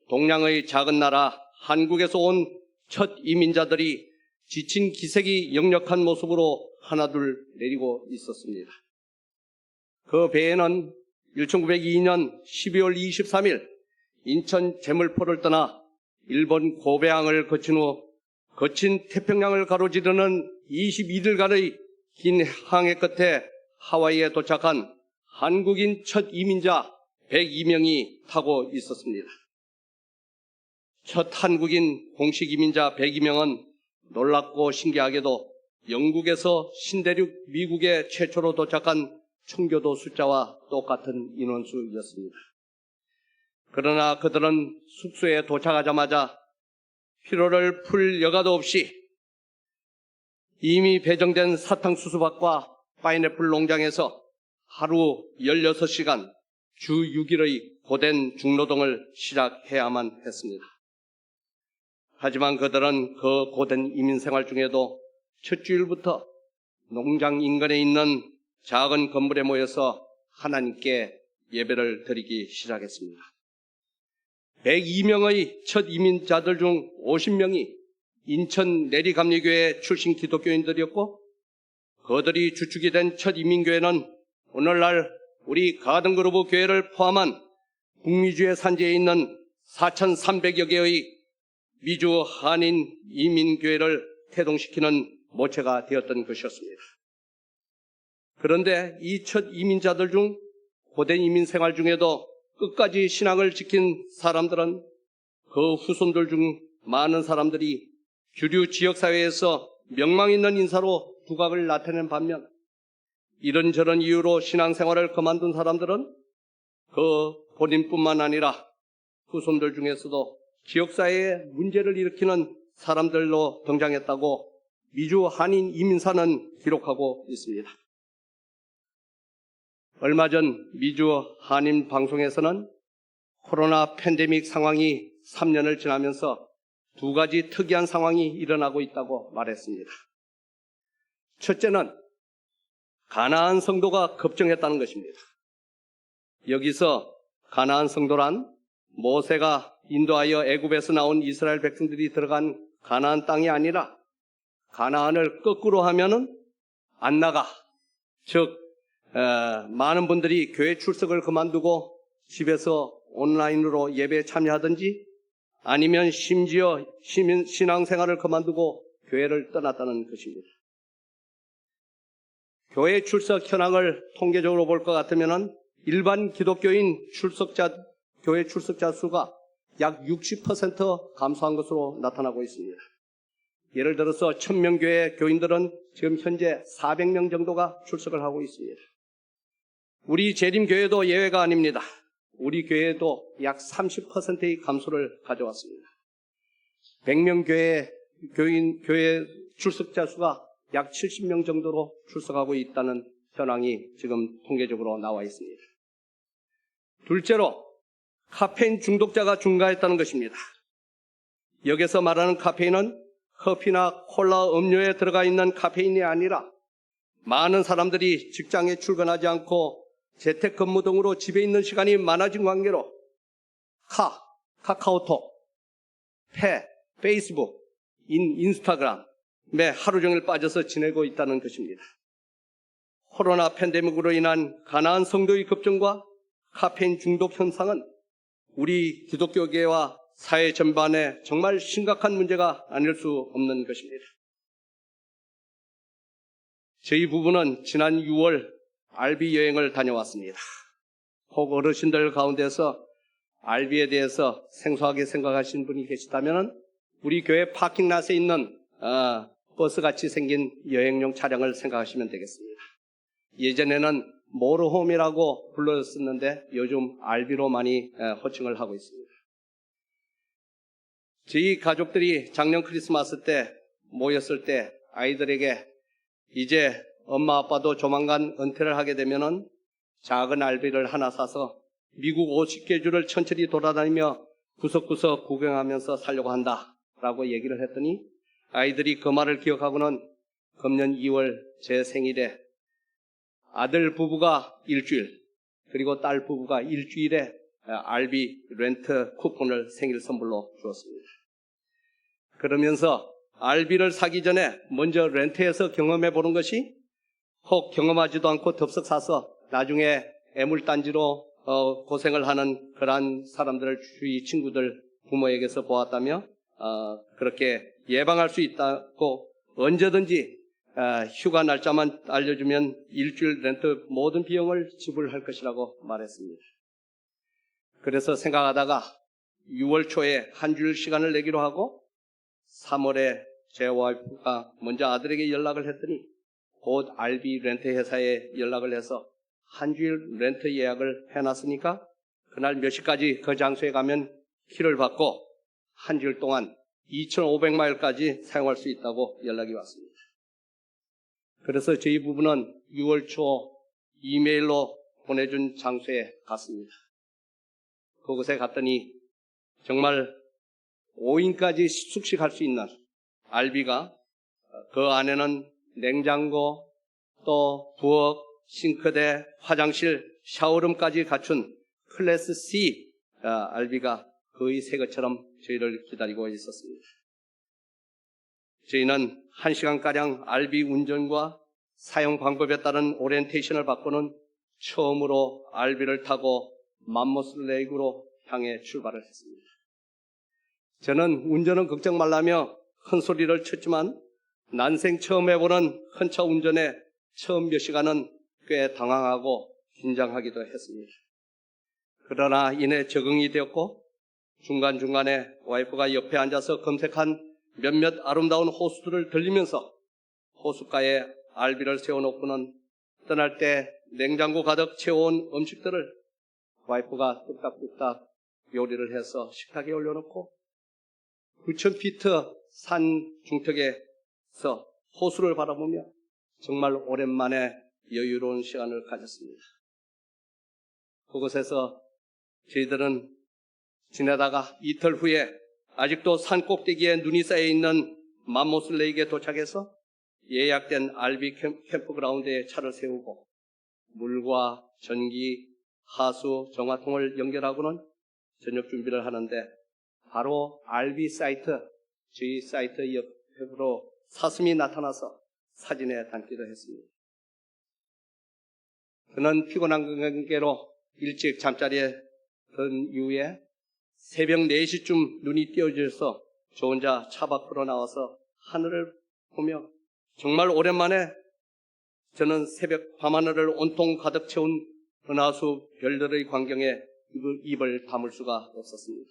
동양의 작은 나라 한국에서 온 첫 이민자들이 지친 기색이 역력한 모습으로 하나둘 내리고 있었습니다. 그 배에는 1902년 12월 23일 인천 제물포를 떠나 일본 고베항을 거친 후 거친 태평양을 가로지르는 22일간의 긴 항해 끝에 하와이에 도착한 한국인 첫 이민자 102명이 타고 있었습니다. 첫 한국인 공식 이민자 102명은 놀랍고 신기하게도 영국에서 신대륙 미국에 최초로 도착한 청교도 숫자와 똑같은 인원수였습니다. 그러나 그들은 숙소에 도착하자마자 피로를 풀 여가도 없이 이미 배정된 사탕수수밭과 파인애플 농장에서 하루 16시간 주 6일의 고된 중노동을 시작해야만 했습니다. 하지만 그들은 그 고된 이민생활 중에도 첫 주일부터 농장 인근에 있는 작은 건물에 모여서 하나님께 예배를 드리기 시작했습니다. 102명의 첫 이민자들 중 50명이 인천 내리감리교회 출신 기독교인들이었고 그들이 주축이 된 첫 이민교회는 오늘날 우리 가든그루브 교회를 포함한 북미주의 산지에 있는 4,300여 개의 미주 한인 이민교회를 태동시키는 모체가 되었던 것이었습니다. 그런데 이 첫 이민자들 중 고된 이민 생활 중에도 끝까지 신앙을 지킨 사람들은 그 후손들 중 많은 사람들이 주류 지역사회에서 명망 있는 인사로 두각을 나타낸 반면 이런저런 이유로 신앙생활을 그만둔 사람들은 그 본인뿐만 아니라 후손들 중에서도 지역사회에 문제를 일으키는 사람들로 등장했다고 미주 한인 이민사는 기록하고 있습니다. 얼마 전 미주 한인 방송에서는 코로나 팬데믹 상황이 3년을 지나면서 두 가지 특이한 상황이 일어나고 있다고 말했습니다. 첫째는 가나안 성도가 급증했다는 것입니다. 여기서 가나안 성도란 모세가 인도하여 애굽에서 나온 이스라엘 백성들이 들어간 가나안 땅이 아니라 가나안을 거꾸로 하면은 안 나가. 즉 많은 분들이 교회 출석을 그만두고 집에서 온라인으로 예배에 참여하든지 아니면 심지어 신앙생활을 그만두고 교회를 떠났다는 것입니다. 교회 출석 현황을 통계적으로 볼 것 같으면 일반 기독교인 교회 출석자 수가 약 60% 감소한 것으로 나타나고 있습니다. 예를 들어서 1000명 교회 교인들은 지금 현재 400명 정도가 출석을 하고 있습니다. 우리 재림교회도 예외가 아닙니다. 우리 교회도 약 30%의 감소를 가져왔습니다. 100명 교회 출석자 수가 약 70명 정도로 출석하고 있다는 현황이 지금 통계적으로 나와 있습니다. 둘째로 카페인 중독자가 증가했다는 것입니다. 여기서 말하는 카페인은 커피나 콜라 음료에 들어가 있는 카페인이 아니라 많은 사람들이 직장에 출근하지 않고 재택근무 등으로 집에 있는 시간이 많아진 관계로 카카오톡, 페이스북, 인스타그램에 하루 종일 빠져서 지내고 있다는 것입니다. 코로나 팬데믹으로 인한 가나안 성도의 급증과 카페인 중독 현상은 우리 기독교계와 사회 전반에 정말 심각한 문제가 아닐 수 없는 것입니다. 저희 부부는 지난 6월 알비 여행을 다녀왔습니다. 혹 어르신들 가운데서 알비에 대해서 생소하게 생각하시는 분이 계시다면 우리 교회 파킹랏에 있는 버스같이 생긴 여행용 차량을 생각하시면 되겠습니다. 예전에는 모르홈이라고 불렀었는데 요즘 알비로 많이 호칭을 하고 있습니다. 저희 가족들이 작년 크리스마스 때 모였을 때 아이들에게 이제 엄마 아빠도 조만간 은퇴를 하게 되면은 작은 알비를 하나 사서 미국 50개 주를 천천히 돌아다니며 구석구석 구경하면서 살려고 한다라고 얘기를 했더니 아이들이 그 말을 기억하고는 금년 2월 제 생일에 아들 부부가 일주일 그리고 딸 부부가 일주일에 알비 렌트 쿠폰을 생일 선물로 주었습니다. 그러면서 알비를 사기 전에 먼저 렌트해서 경험해 보는 것이 혹 경험하지도 않고 덥석 사서 나중에 애물단지로 고생을 하는 그러한 사람들을 주위 친구들 부모에게서 보았다며 그렇게 예방할 수 있다고 언제든지 휴가 날짜만 알려주면 일주일 렌트 모든 비용을 지불할 것이라고 말했습니다. 그래서 생각하다가 6월 초에 한 주일 시간을 내기로 하고 3월에 제 와이프가 먼저 아들에게 연락을 했더니 곧 알비 렌트 회사에 연락을 해서 한 주일 렌트 예약을 해놨으니까 그날 몇 시까지 그 장소에 가면 키를 받고 한 주일 동안 2,500마일까지 사용할 수 있다고 연락이 왔습니다. 그래서 저희 부부는 6월 초 이메일로 보내준 장소에 갔습니다. 그곳에 갔더니 정말 5인까지 숙식할 수 있는 알비가 그 안에는 냉장고, 또 부엌, 싱크대, 화장실, 샤워룸까지 갖춘 클래스 C 알비가 거의 새 것처럼 저희를 기다리고 있었습니다. 저희는 1시간가량 알비 운전과 사용 방법에 따른 오리엔테이션을 받고는 처음으로 알비를 타고 맘모스 레이크로 향해 출발을 했습니다. 저는 운전은 걱정 말라며 큰 소리를 쳤지만 난생 처음 해보는 큰 차 운전에 처음 몇 시간은 꽤 당황하고 긴장하기도 했습니다. 그러나 이내 적응이 되었고 중간중간에 와이프가 옆에 앉아서 검색한 몇몇 아름다운 호수들을 들리면서 호숫가에 알비를 세워놓고는 떠날 때 냉장고 가득 채워온 음식들을 와이프가 뚝딱뚝딱 요리를 해서 식탁에 올려놓고 9,000피트 산 중턱에서 호수를 바라보며 정말 오랜만에 여유로운 시간을 가졌습니다. 그곳에서 저희들은 지내다가 이틀 후에 아직도 산 꼭대기에 눈이 쌓여 있는 맘모스 레이크에 도착해서 예약된 알비 캠프그라운드에 차를 세우고 물과 전기, 하수, 정화통을 연결하고는 저녁 준비를 하는데 바로 알비 사이트, 저희 사이트 옆으로 사슴이 나타나서 사진에 담기도 했습니다. 그는 피곤한 관계로 일찍 잠자리에 든 이후에 새벽 4시쯤 눈이 띄어져서 저 혼자 차 밖으로 나와서 하늘을 보며 정말 오랜만에 저는 새벽 밤하늘을 온통 가득 채운 은하수 별들의 광경에 입을 다물 수가 없었습니다.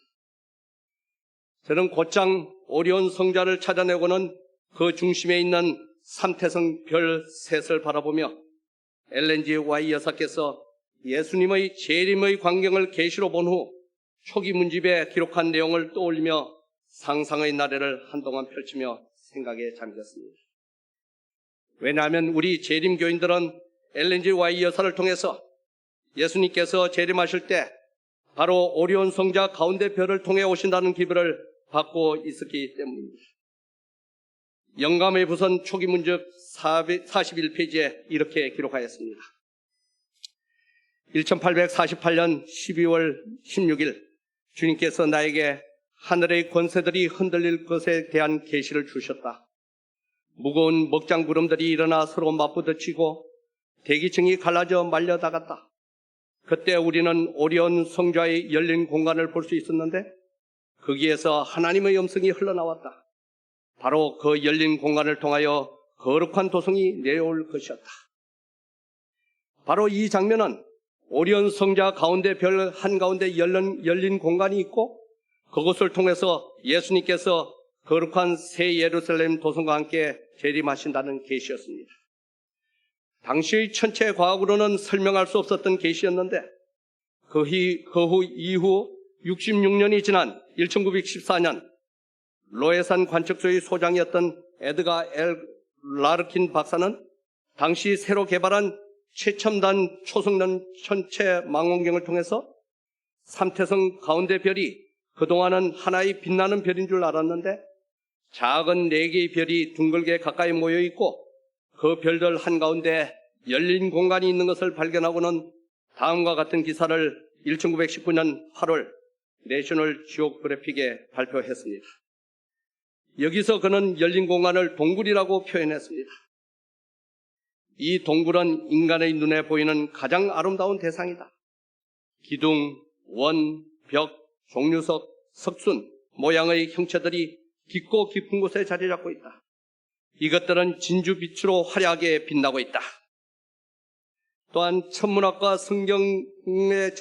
저는 곧장 오리온 성자를 찾아내고는 그 중심에 있는 삼태성 별 셋을 바라보며 엘렌 G. 와이 여사께서 예수님의 재림의 광경을 계시로 본 후 초기 문집에 기록한 내용을 떠올리며 상상의 나래를 한동안 펼치며 생각에 잠겼습니다. 왜냐하면 우리 재림교인들은 엘렌 G. 와이 여사를 통해서 예수님께서 재림하실 때 바로 오리온 성자 가운데 별을 통해 오신다는 기별을 받고 있었기 때문입니다. 영감의 부선 초기 문집 41페이지에 이렇게 기록하였습니다. 1848년 12월 16일 주님께서 나에게 하늘의 권세들이 흔들릴 것에 대한 계시를 주셨다. 무거운 먹장 구름들이 일어나 서로 맞부딪히고 대기층이 갈라져 말려다갔다. 그때 우리는 오리온 성자의 열린 공간을 볼 수 있었는데 거기에서 하나님의 음성이 흘러나왔다. 바로 그 열린 공간을 통하여 거룩한 도성이 내려올 것이었다. 바로 이 장면은 오리온 성자 가운데 별 한가운데 열린 공간이 있고 그것을 통해서 예수님께서 거룩한 새 예루살렘 도성과 함께 재림하신다는 계시였습니다. 당시의 천체 과학으로는 설명할 수 없었던 계시였는데 그 이후 66년이 지난 1914년 로에산 관측소의 소장이었던 에드가 L. 라르킨 박사는 당시 새로 개발한 최첨단 초성능 천체 망원경을 통해서 삼태성 가운데 별이 그동안은 하나의 빛나는 별인 줄 알았는데 작은 4개의 별이 둥글게 가까이 모여 있고 그 별들 한가운데 열린 공간이 있는 것을 발견하고는 다음과 같은 기사를 1919년 8월 내셔널 지오그래픽에 발표했습니다. 여기서 그는 열린 공간을 동굴이라고 표현했습니다. 이 동굴은 인간의 눈에 보이는 가장 아름다운 대상이다. 기둥, 원, 벽, 종류석, 석순, 모양의 형체들이 깊고 깊은 곳에 자리 잡고 있다. 이것들은 진주빛으로 화려하게 빛나고 있다. 또한 천문학과 성경의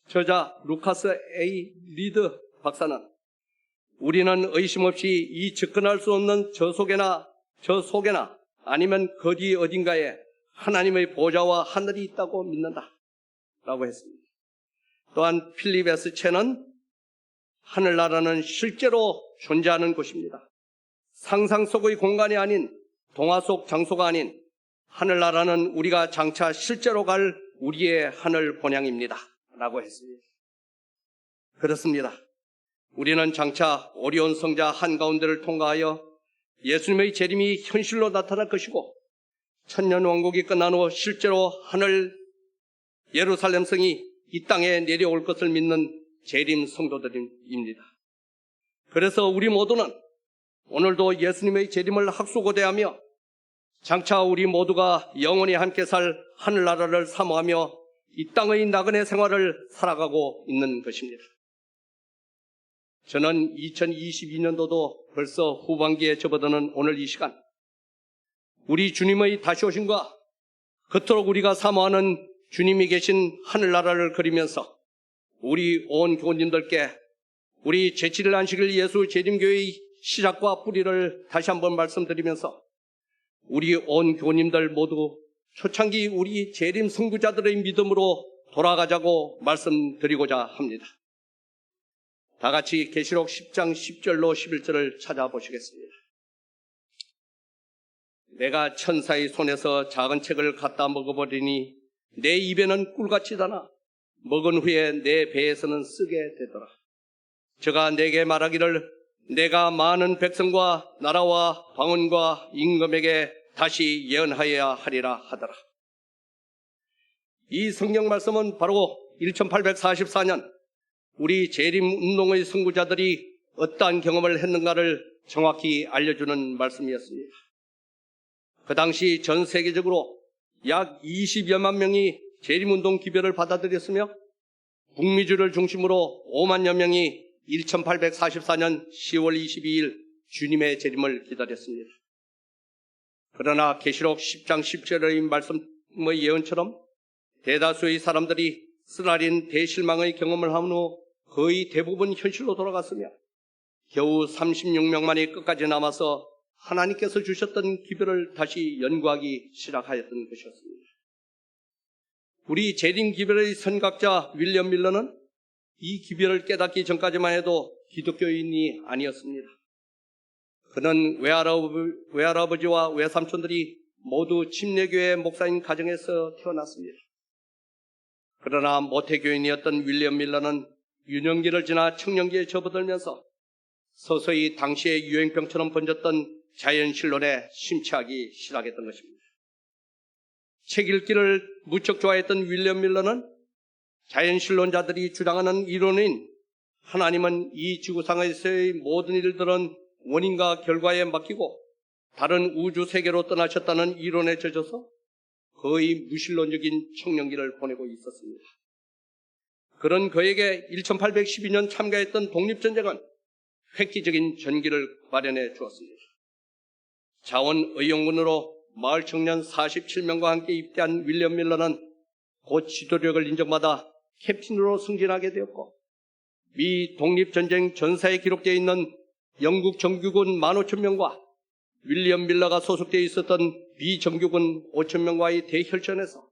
저자 루카스 A. 리드 박사는 우리는 의심 없이 이 접근할 수 없는 저 속에나 아니면 거리 어딘가에 하나님의 보좌와 하늘이 있다고 믿는다 라고 했습니다. 또한 필립 S. 첸은 하늘나라는 실제로 존재하는 곳입니다. 상상 속의 공간이 아닌 동화 속 장소가 아닌 하늘나라는 우리가 장차 실제로 갈 우리의 하늘 본향입니다 라고 했습니다. 그렇습니다. 우리는 장차 오리온 성자 한가운데를 통과하여 예수님의 재림이 현실로 나타날 것이고 천년 왕국이 끝난 후 실제로 하늘 예루살렘 성이 이 땅에 내려올 것을 믿는 재림 성도들입니다. 그래서 우리 모두는 오늘도 예수님의 재림을 학수고대하며 장차 우리 모두가 영원히 함께 살 하늘나라를 사모하며 이 땅의 나그네 생활을 살아가고 있는 것입니다. 저는 2022년도도 벌써 후반기에 접어드는 오늘 이 시간, 우리 주님의 다시 오심과 그토록 우리가 사모하는 주님이 계신 하늘나라를 그리면서 우리 온 교우님들께 우리 제7일 안식일 예수 재림교회의 시작과 뿌리를 다시 한번 말씀드리면서 우리 온 교우님들 모두 초창기 우리 재림 선구자들의 믿음으로 돌아가자고 말씀드리고자 합니다. 다 같이 계시록 10장 10절로 11절을 찾아보시겠습니다. 내가 천사의 손에서 작은 책을 갖다 먹어버리니 내 입에는 꿀같이 다나 먹은 후에 내 배에서는 쓰게 되더라. 저가 내게 말하기를 내가 많은 백성과 나라와 방언과 임금에게 다시 예언하여야 하리라 하더라. 이 성경 말씀은 바로 1844년 우리 재림운동의 선구자들이 어떠한 경험을 했는가를 정확히 알려주는 말씀이었습니다. 그 당시 전 세계적으로 약 20여만 명이 재림운동 기별을 받아들였으며 북미주를 중심으로 5만여 명이 1844년 10월 22일 주님의 재림을 기다렸습니다. 그러나 계시록 10장 10절의 말씀의 예언처럼 대다수의 사람들이 쓰라린 대실망의 경험을 한 후 거의 대부분 현실로 돌아갔으며 겨우 36명만이 끝까지 남아서 하나님께서 주셨던 기별을 다시 연구하기 시작하였던 것이었습니다. 우리 재림 기별의 선각자 윌리엄 밀러는 이 기별을 깨닫기 전까지만 해도 기독교인이 아니었습니다. 그는 외할아버지와 외삼촌들이 모두 침례교회 목사인 가정에서 태어났습니다. 그러나 모태교인이었던 윌리엄 밀러는 유년기를 지나 청년기에 접어들면서 서서히 당시의 유행병처럼 번졌던 자연신론에 심취하기 시작했던 것입니다. 책 읽기를 무척 좋아했던 윌리엄 밀러는 자연신론자들이 주장하는 이론인 하나님은 이 지구상에서의 모든 일들은 원인과 결과에 맡기고 다른 우주 세계로 떠나셨다는 이론에 젖어서 거의 무신론적인 청년기를 보내고 있었습니다. 그런 그에게 1812년 참가했던 독립전쟁은 획기적인 전기를 마련해 주었습니다. 자원의용군으로 마을 청년 47명과 함께 입대한 윌리엄 밀러는 곧 지도력을 인정받아 캡틴으로 승진하게 되었고 미 독립전쟁 전사에 기록되어 있는 영국 정규군 15,000명과 윌리엄 밀러가 소속되어 있었던 비정규군 5,000명과의 대혈전에서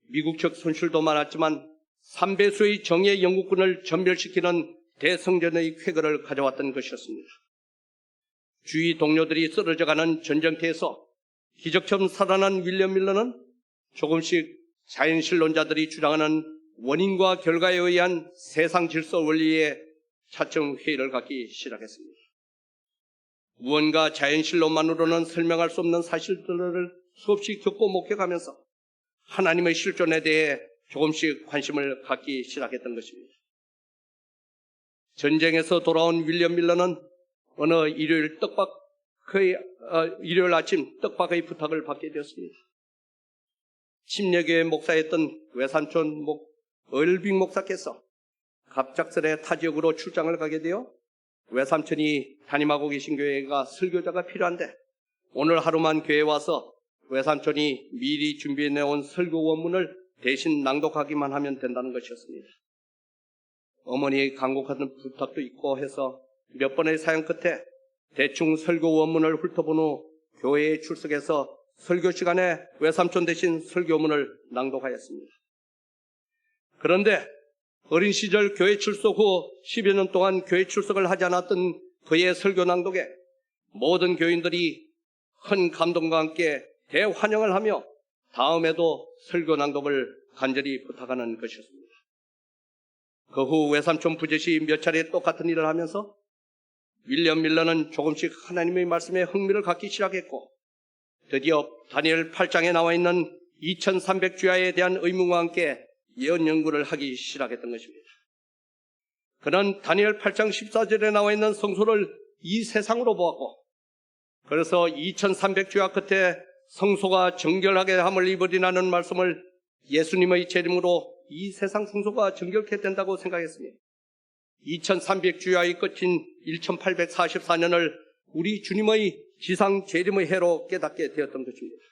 미국 측 손실도 많았지만 3배수의 정예 영국군을 전멸시키는 대성전의 쾌거를 가져왔던 것이었습니다. 주위 동료들이 쓰러져가는 전쟁터에서 기적처럼 살아난 윌리엄 밀러는 조금씩 자연신론자들이 주장하는 원인과 결과에 의한 세상 질서 원리의 차츰 회의를 갖기 시작했습니다. 무언가 자연신론만으로는 설명할 수 없는 사실들을 수없이 겪고 목격하면서 하나님의 실존에 대해 조금씩 관심을 갖기 시작했던 것입니다. 전쟁에서 돌아온 윌리엄 밀러는 어느 일요일 아침 떡밥의 부탁을 받게 되었습니다. 침례교회 목사였던 외삼촌 얼빙 목사께서 갑작스레 타 지역으로 출장을 가게 되어 외삼촌이 담임하고 계신 교회가 설교자가 필요한데 오늘 하루만 교회에 와서 외삼촌이 미리 준비해내온 설교 원문을 대신 낭독하기만 하면 된다는 것이었습니다. 어머니의 간곡한 부탁도 있고 해서 몇 번의 사연 끝에 대충 설교 원문을 훑어본 후 교회에 출석해서 설교 시간에 외삼촌 대신 설교문을 낭독하였습니다. 그런데 어린 시절 교회 출석 후 10여 년 동안 교회 출석을 하지 않았던 그의 설교 낭독에 모든 교인들이 큰 감동과 함께 대환영을 하며 다음에도 설교 낭독을 간절히 부탁하는 것이었습니다. 그 후 외삼촌 부재시 몇 차례 똑같은 일을 하면서 윌리엄 밀러는 조금씩 하나님의 말씀에 흥미를 갖기 시작했고 드디어 다니엘 8장에 나와 있는 2300주야에 대한 의문과 함께 예언 연구를 하기 시작했던 것입니다. 그는 다니엘 8장 14절에 나와 있는 성소를 이 세상으로 보았고 그래서 2300주야 끝에 성소가 정결하게 함을 입으리라는 말씀을 예수님의 재림으로 이 세상 성소가 정결케 된다고 생각했으며 2300주야의 끝인 1844년을 우리 주님의 지상 재림의 해로 깨닫게 되었던 것입니다.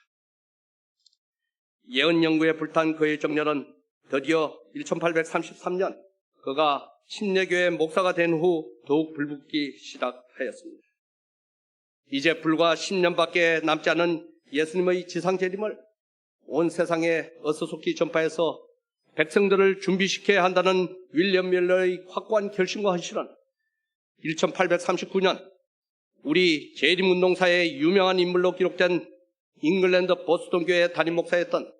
예언 연구에 불탄 그의 정열은 드디어 1833년 그가 침례교회 목사가 된 후 더욱 불붙기 시작하였습니다. 이제 불과 10년밖에 남지 않은 예수님의 지상 재림을 온 세상에 어수속히 전파해서 백성들을 준비시켜야 한다는 윌리엄 밀러의 확고한 결심과 헌신은 1839년 우리 재림운동사의 유명한 인물로 기록된 잉글랜드 보스턴 교회 담임 목사였던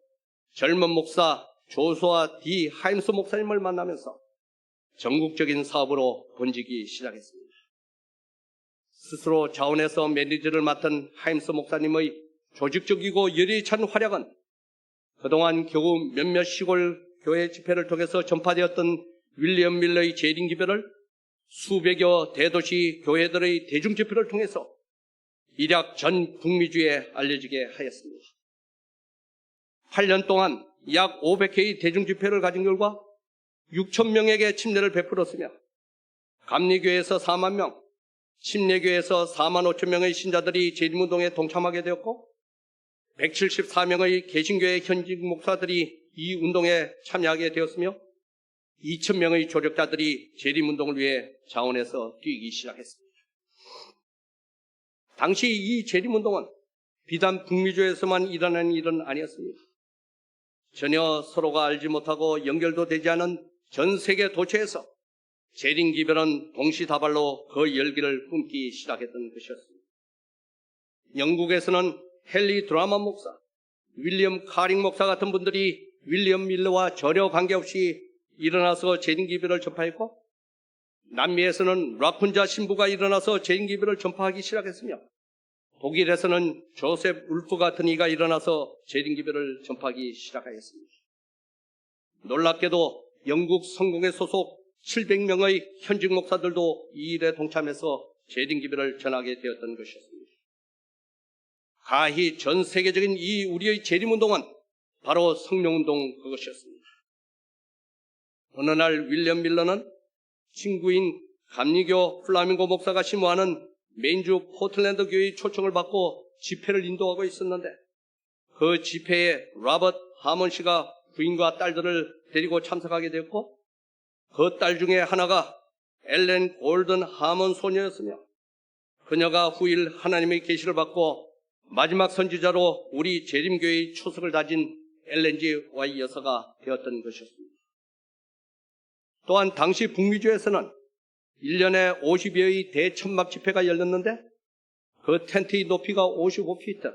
젊은 목사 조수아 D. 하임스 목사님을 만나면서 전국적인 사업으로 번지기 시작했습니다. 스스로 자원해서 매니저를 맡은 하임스 목사님의 조직적이고 열의에 찬 활약은 그동안 겨우 몇몇 시골 교회 집회를 통해서 전파되었던 윌리엄 밀러의 재림 기별을 수백여 대도시 교회들의 대중 집회를 통해서 일약 전 북미주에 알려지게 하였습니다. 8년 동안 약 500회의 대중 집회를 가진 결과 6,000명에게 침례를 베풀었으며 감리교회에서 4만 명, 침례교회에서 4만 5천 명의 신자들이 재림운동에 동참하게 되었고 174명의 개신교회 현직 목사들이 이 운동에 참여하게 되었으며 2,000명의 조력자들이 재림운동을 위해 자원해서 뛰기 시작했습니다. 당시 이 재림운동은 비단 북미주에서만 일어나는 일은 아니었습니다. 전혀 서로가 알지 못하고 연결도 되지 않은 전 세계 도처에서 재림기별은 동시다발로 그 열기를 뿜기 시작했던 것이었습니다. 영국에서는 헨리 드라만 목사, 윌리엄 카링 목사 같은 분들이 윌리엄 밀러와 전혀 관계없이 일어나서 재림기별을 전파했고 남미에서는 라쿤자 신부가 일어나서 재림기별을 전파하기 시작했으며 독일에서는 조셉 울프 같은 이가 일어나서 재림기별을 전파하기 시작하였습니다. 놀랍게도 영국 성공회 소속 700명의 현직 목사들도 이 일에 동참해서 재림기별을 전하게 되었던 것이었습니다. 가히 전 세계적인 이 우리의 재림운동은 바로 성령운동 그것이었습니다. 어느 날 윌리엄 밀러는 친구인 감리교 플라밍고 목사가 심호하는 메인주 포틀랜드 교회의 초청을 받고 집회를 인도하고 있었는데 그 집회에 로버트 하먼 씨가 부인과 딸들을 데리고 참석하게 되었고 그 딸 중에 하나가 엘렌 골든 하먼 소녀였으며 그녀가 후일 하나님의 계시를 받고 마지막 선지자로 우리 재림교회의 초석을 다진 엘렌 G. 와이트 여사가 되었던 것이었습니다. 또한 당시 북미주에서는 1년에 50여의 대천막 집회가 열렸는데 그 텐트의 높이가 55피트,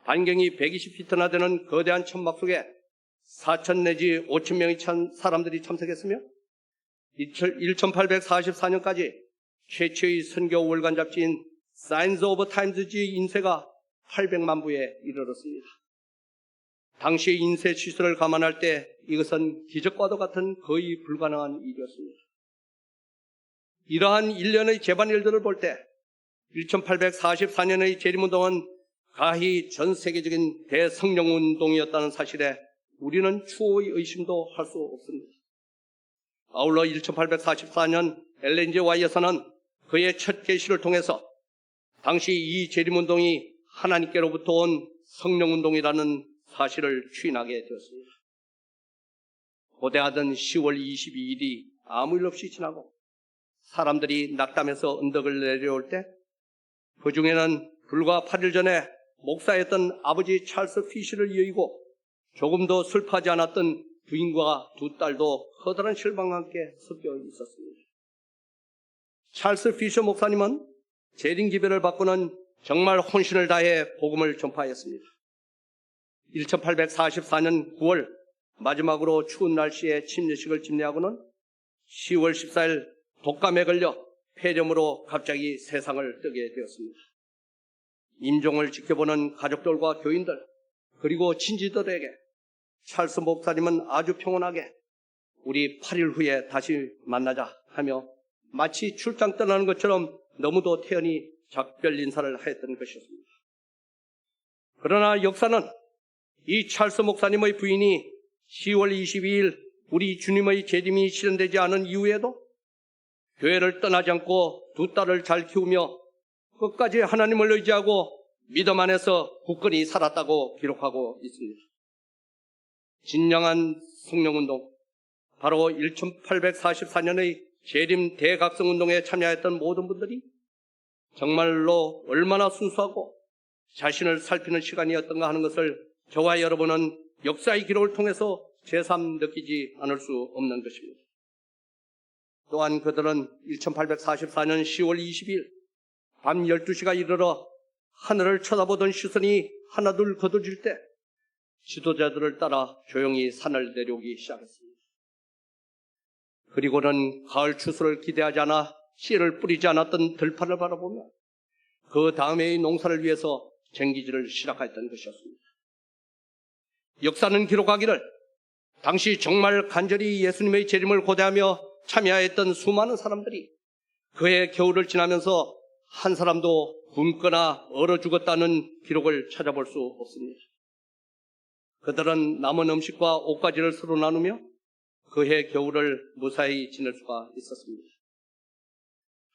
반경이 120피트나 되는 거대한 천막 속에 4천 내지 5천 명의 사람들이 참석했으며 1844년까지 최초의 선교 월간 잡지인 Signs of Times의 인쇄가 800만 부에 이르렀습니다. 당시의 인쇄 시설을 감안할 때 이것은 기적과도 같은 거의 불가능한 일이었습니다. 이러한 일련의 재반일들을 볼 때 1844년의 재림운동은 가히 전 세계적인 대성령운동이었다는 사실에 우리는 추호의 의심도 할 수 없습니다. 아울러 1844년 엘렌 G. 와이트 여사는 그의 첫 계시를 통해서 당시 이 재림운동이 하나님께로부터 온 성령운동이라는 사실을 추인하게 되었습니다. 고대하던 10월 22일이 아무 일 없이 지나고 사람들이 낙담해서 언덕을 내려올 때 그 중에는 불과 8일 전에 목사였던 아버지 찰스 피쉬를 여의고 조금도 슬퍼하지 않았던 부인과 두 딸도 커다란 실망과 함께 섞여 있었습니다. 찰스 피쉬 목사님은 재림 기별을 받고는 정말 혼신을 다해 복음을 전파하였습니다. 1844년 9월 마지막으로 추운 날씨에 침례식을 집례하고는 10월 14일 독감에 걸려 폐렴으로 갑자기 세상을 뜨게 되었습니다. 임종을 지켜보는 가족들과 교인들 그리고 친지들에게 찰스 목사님은 아주 평온하게 우리 8일 후에 다시 만나자 하며 마치 출장 떠나는 것처럼 너무도 태연히 작별 인사를 하였던 것이었습니다. 그러나 역사는 이 찰스 목사님의 부인이 10월 22일 우리 주님의 재림이 실현되지 않은 이후에도 교회를 떠나지 않고 두 딸을 잘 키우며 끝까지 하나님을 의지하고 믿음 안에서 굳건히 살았다고 기록하고 있습니다. 진정한 성령운동, 바로 1844년의 재림 대각성운동에 참여했던 모든 분들이 정말로 얼마나 순수하고 자신을 살피는 시간이었던가 하는 것을 저와 여러분은 역사의 기록을 통해서 새삼 느끼지 않을 수 없는 것입니다. 또한 그들은 1844년 10월 20일 밤 12시가 이르러 하늘을 쳐다보던 시선이 하나둘 거둬질 때 지도자들을 따라 조용히 산을 내려오기 시작했습니다. 그리고는 가을 추수를 기대하지 않아 씨를 뿌리지 않았던 들판을 바라보며 그 다음해의 농사를 위해서 쟁기질을 시작했던 것이었습니다. 역사는 기록하기를 당시 정말 간절히 예수님의 재림을 고대하며 참여했던 수많은 사람들이 그의 겨울을 지나면서 한 사람도 굶거나 얼어 죽었다는 기록을 찾아볼 수 없습니다. 그들은 남은 음식과 옷가지를 서로 나누며 그해 겨울을 무사히 지낼 수가 있었습니다.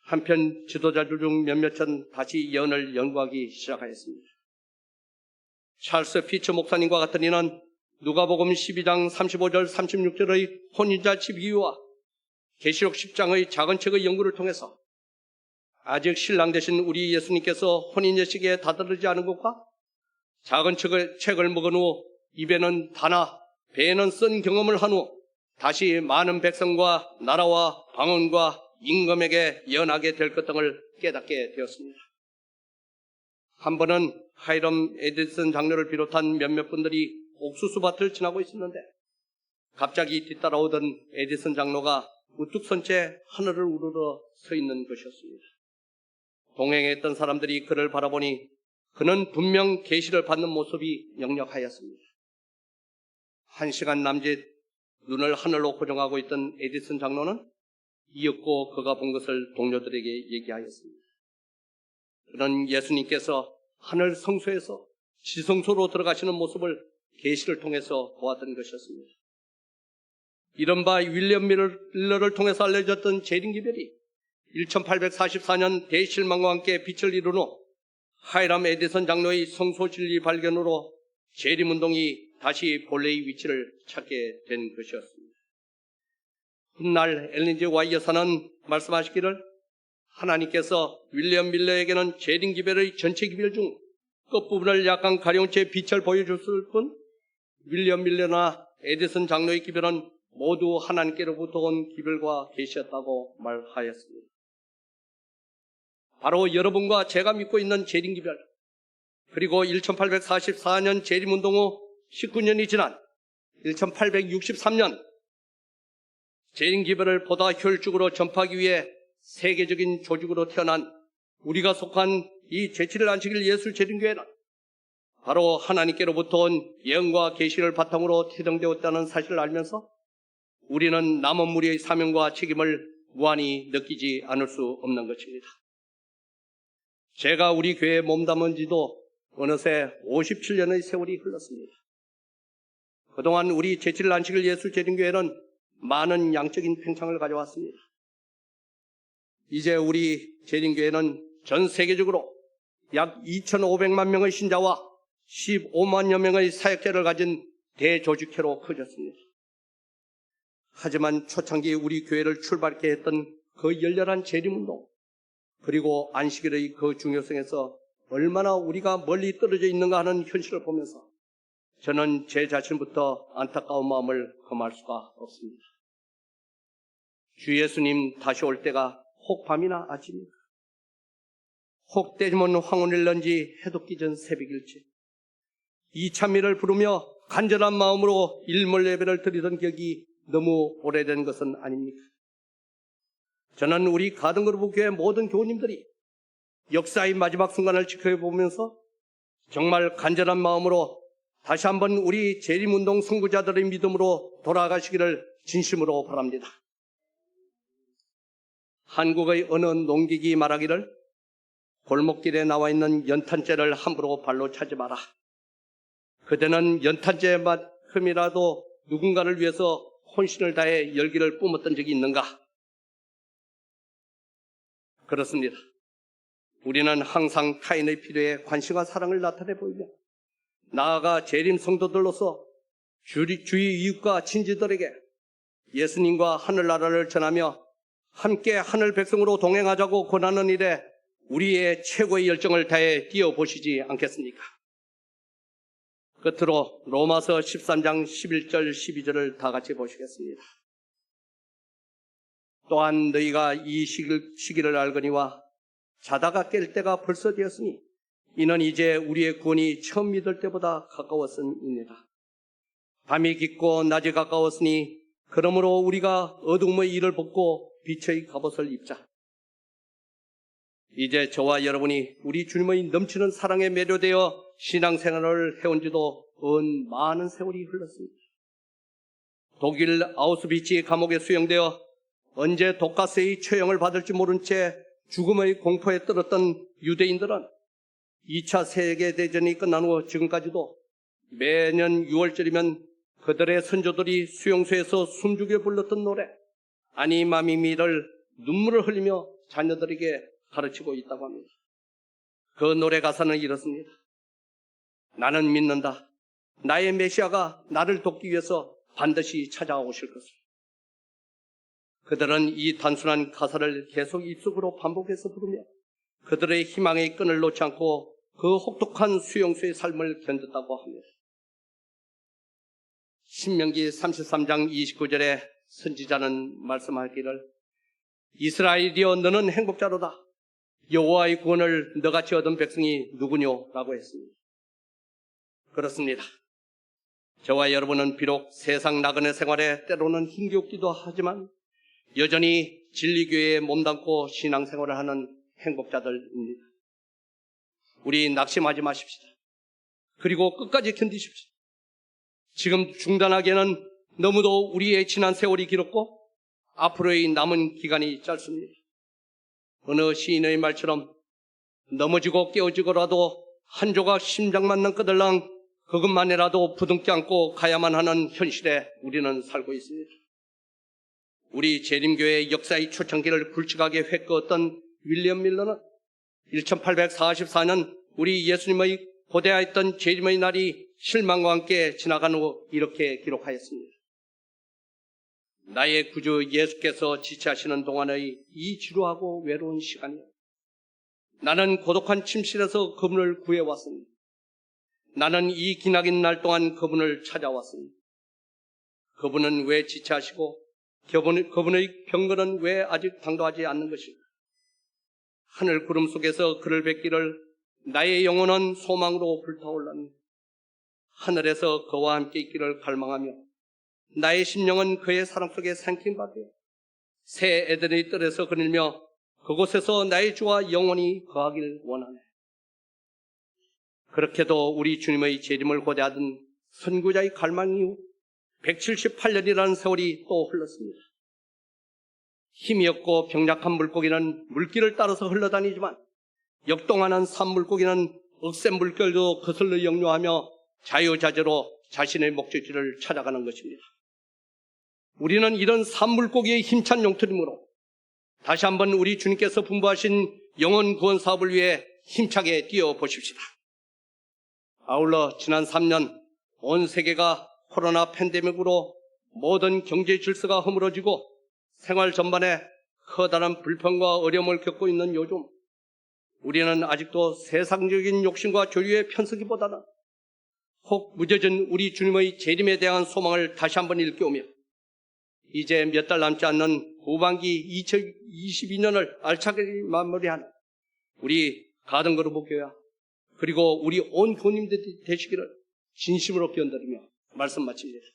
한편 지도자들 중 몇몇은 다시 예언을 연구하기 시작하였습니다. 찰스 피처 목사님과 같은 이는 누가복음 12장 35절 36절의 혼인자 집이유와 계시록 10장의 작은 책의 연구를 통해서 아직 신랑 되신 우리 예수님께서 혼인 예식에 다다르지 않은 것과 작은 책을 먹은 후 입에는 다나 배에는 쓴 경험을 한 후 다시 많은 백성과 나라와 방언과 임금에게 예언하게 될 것 등을 깨닫게 되었습니다. 한 번은 하이럼 에디슨 장로를 비롯한 몇몇 분들이 옥수수밭을 지나고 있었는데 갑자기 뒤따라오던 에디슨 장로가 우뚝 선 채 하늘을 우러러 서 있는 것이었습니다. 동행했던 사람들이 그를 바라보니 그는 분명 계시를 받는 모습이 역력하였습니다. 1시간 남짓 눈을 하늘로 고정하고 있던 에디슨 장로는 이윽고 그가 본 것을 동료들에게 얘기하였습니다. 그는 예수님께서 하늘 성소에서 지성소로 들어가시는 모습을 계시를 통해서 보았던 것이었습니다. 이른바 윌리엄 밀러를 통해서 알려졌던 재림기별이 1844년 대실망과 함께 빛을 이룬 후 하이람 에디슨 장로의 성소 진리 발견으로 재림운동이 다시 본래의 위치를 찾게 된 것이었습니다. 훗날 엘렌 G. 와이트 여사는 말씀하시기를 하나님께서 윌리엄 밀러에게는 재림 기별의 전체 기별 중 끝부분을 약간 가려운 채 빛을 보여줬을 뿐 윌리엄 밀러나 에디슨 장로의 기별은 모두 하나님께로부터 온 기별과 계시였다고 말하였습니다. 바로 여러분과 제가 믿고 있는 재림 기별, 그리고 1844년 재림운동 후 19년이 지난 1863년 재림 기별을 보다 효율적으로 전파하기 위해 세계적인 조직으로 태어난 우리가 속한 이 제7일 안식일 예술 재림교회는 바로 하나님께로부터 온 예언과 계시를 바탕으로 태동되었다는 사실을 알면서 우리는 남은 무리의 사명과 책임을 무한히 느끼지 않을 수 없는 것입니다. 제가 우리 교회에 몸담은 지도 어느새 57년의 세월이 흘렀습니다. 그동안 우리 제7일 안식일 예술 재림교회는 많은 양적인 팽창을 가져왔습니다. 이제 우리 재림교회는 전 세계적으로 약 2,500만 명의 신자와 15만여 명의 사역자를 가진 대조직회로 커졌습니다. 하지만 초창기 우리 교회를 출발케 했던 그 열렬한 재림운동, 그리고 안식일의 그 중요성에서 얼마나 우리가 멀리 떨어져 있는가 하는 현실을 보면서 저는 제 자신부터 안타까운 마음을 금할 수가 없습니다. 주 예수님 다시 올 때가 혹 밤이나 아침입니까? 혹 때지면 황혼일런지 해돋기 전 새벽일지 이 찬미를 부르며 간절한 마음으로 일몰 예배를 드리던 기억이 너무 오래된 것은 아닙니까? 저는 우리 가든그룹 교회 모든 교우님들이 역사의 마지막 순간을 지켜보면서 정말 간절한 마음으로 다시 한번 우리 재림운동 선구자들의 믿음으로 돌아가시기를 진심으로 바랍니다. 한국의 어느 농객이 말하기를 골목길에 나와 있는 연탄재를 함부로 발로 차지 마라. 그대는 연탄재만큼이라도 누군가를 위해서 혼신을 다해 열기를 뿜었던 적이 있는가? 그렇습니다. 우리는 항상 타인의 필요에 관심과 사랑을 나타내 보이며 나아가 재림 성도들로서 주위 이웃과 친지들에게 예수님과 하늘나라를 전하며 함께 하늘 백성으로 동행하자고 권하는 일에 우리의 최고의 열정을 다해 뛰어보시지 않겠습니까? 끝으로 로마서 13장 11절 12절을 다 같이 보시겠습니다. 또한 너희가 이 시기를 알거니와 자다가 깰 때가 벌써 되었으니 이는 이제 우리의 구원이 처음 믿을 때보다 가까웠음입니다. 밤이 깊고 낮이 가까웠으니 그러므로 우리가 어둠의 일을 벗고 빛의 갑옷을 입자. 이제 저와 여러분이 우리 주님의 넘치는 사랑에 매료되어 신앙생활을 해온 지도 많은 세월이 흘렀습니다. 독일 아우슈비츠 감옥에 수용되어 언제 독가스의 처형을 받을지 모른 채 죽음의 공포에 떨었던 유대인들은 2차 세계대전이 끝난 후 지금까지도 매년 6월절이면 그들의 선조들이 수용소에서 숨죽여 불렀던 노래 아니마미미를 눈물을 흘리며 자녀들에게 가르치고 있다고 합니다. 그 노래 가사는 이렇습니다. 나는 믿는다. 나의 메시아가 나를 돕기 위해서 반드시 찾아오실 것을. 그들은 이 단순한 가사를 계속 입속으로 반복해서 부르며 그들의 희망의 끈을 놓지 않고 그 혹독한 수용소의 삶을 견뎠다고 합니다. 신명기 33장 29절에 선지자는 말씀하기를 이스라엘이여 너는 행복자로다. 여호와의 구원을 너같이 얻은 백성이 누구뇨? 라고 했습니다. 그렇습니다. 저와 여러분은 비록 세상 나그네 생활에 때로는 힘겹기도 하지만 여전히 진리교회에 몸담고 신앙생활을 하는 행복자들입니다. 우리 낙심하지 마십시다. 그리고 끝까지 견디십시오. 지금 중단하기에는 너무도 우리의 지난 세월이 길었고 앞으로의 남은 기간이 짧습니다. 어느 시인의 말처럼 넘어지고 깨어지고라도 한 조각 심장만 넘거들랑 그것만이라도 부둥켜 안고 가야만 하는 현실에 우리는 살고 있습니다. 우리 재림교회의 역사의 초창기를 굵직하게 획그었던 윌리엄 밀러는 1844년 우리 예수님의 고대하였던 재림의 날이 실망과 함께 지나간 후 이렇게 기록하였습니다. 나의 구주 예수께서 지체하시는 동안의 이 지루하고 외로운 시간이요. 나는 고독한 침실에서 그분을 구해왔습니다. 나는 이 기나긴 날 동안 그분을 찾아왔습니다. 그분은 왜 지체하시고 그분의 병거는 왜 아직 당도하지 않는 것일까? 하늘 구름 속에서 그를 뵙기를 나의 영혼은 소망으로 불타올랐네. 하늘에서 그와 함께 있기를 갈망하며 나의 심령은 그의 사랑 속에 삼킨 바 되어 새 에덴의 뜰에서 거닐며 그곳에서 나의 주와 영원히 거하길 원하네. 그렇게도 우리 주님의 재림을 고대하던 선구자의 갈망 이후 178년이라는 세월이 또 흘렀습니다. 힘이 없고 병약한 물고기는 물길을 따라서 흘러다니지만 역동하는 산물고기는 억센 물결도 거슬러 역류하며 자유자재로 자신의 목적지를 찾아가는 것입니다. 우리는 이런 산물고기의 힘찬 용틀이므로 다시 한번 우리 주님께서 분부하신 영혼 구원 사업을 위해 힘차게 뛰어보십시다. 아울러 지난 3년 온 세계가 코로나 팬데믹으로 모든 경제 질서가 허물어지고 생활 전반에 커다란 불평과 어려움을 겪고 있는 요즘, 우리는 아직도 세상적인 욕심과 조류에 편서기보다는 혹 무뎌진 우리 주님의 재림에 대한 소망을 다시 한번 일깨우며 이제 몇 달 남지 않는 후반기 2022년을 알차게 마무리하는 우리 가든그룹 교회 그리고 우리 온 교우님들이 되시기를 진심으로 기원드리며 말씀 마칩니다.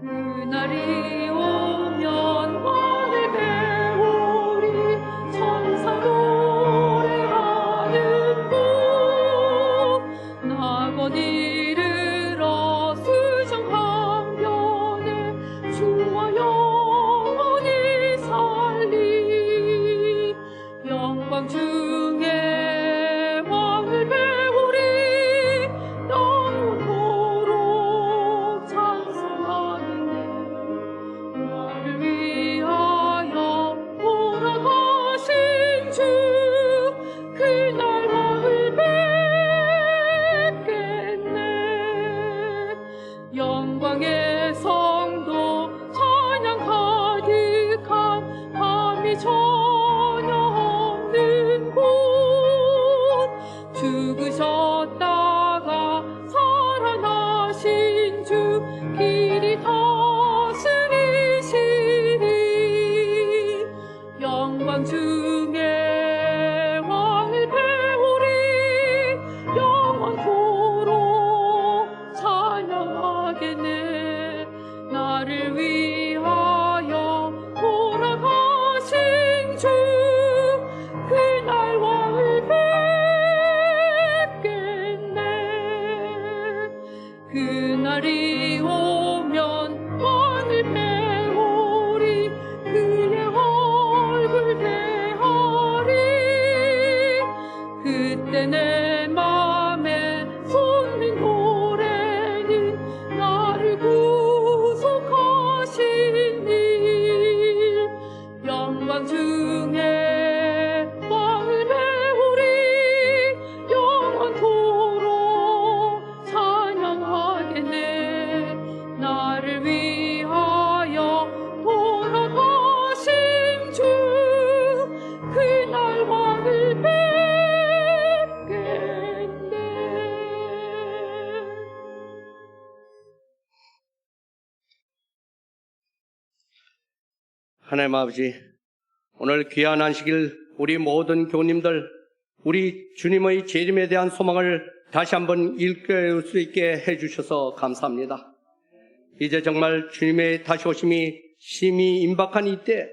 그날이 오면 하늘 배우리 천사 노래하는 곳 낙원 이르러 수정강변에 주와 영원히 살리 영광 중에 왕을 배우리 영원토록 찬송하는데 하나님 아버지, 오늘 귀한 안식일 우리 모든 교우님들, 우리 주님의 재림에 대한 소망을 다시 한번 일깨울 수 있게 해주셔서 감사합니다. 이제 정말 주님의 다시 오심이 심히 임박한 이때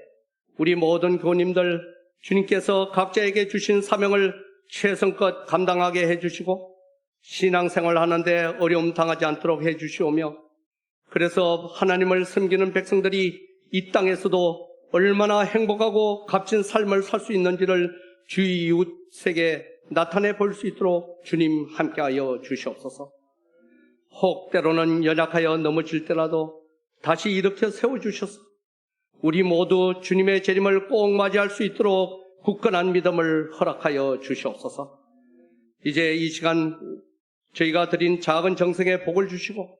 우리 모든 교우님들 주님께서 각자에게 주신 사명을 최선껏 감당하게 해주시고 신앙생활 하는데 어려움 당하지 않도록 해주시오며, 그래서 하나님을 섬기는 백성들이 이 땅에서도 얼마나 행복하고 값진 삶을 살 수 있는지를 주위 이웃에게 나타내 볼 수 있도록 주님 함께하여 주시옵소서. 혹 때로는 연약하여 넘어질 때라도 다시 일으켜 세워주셔서 우리 모두 주님의 재림을 꼭 맞이할 수 있도록 굳건한 믿음을 허락하여 주시옵소서. 이제 이 시간 저희가 드린 작은 정성에 복을 주시고,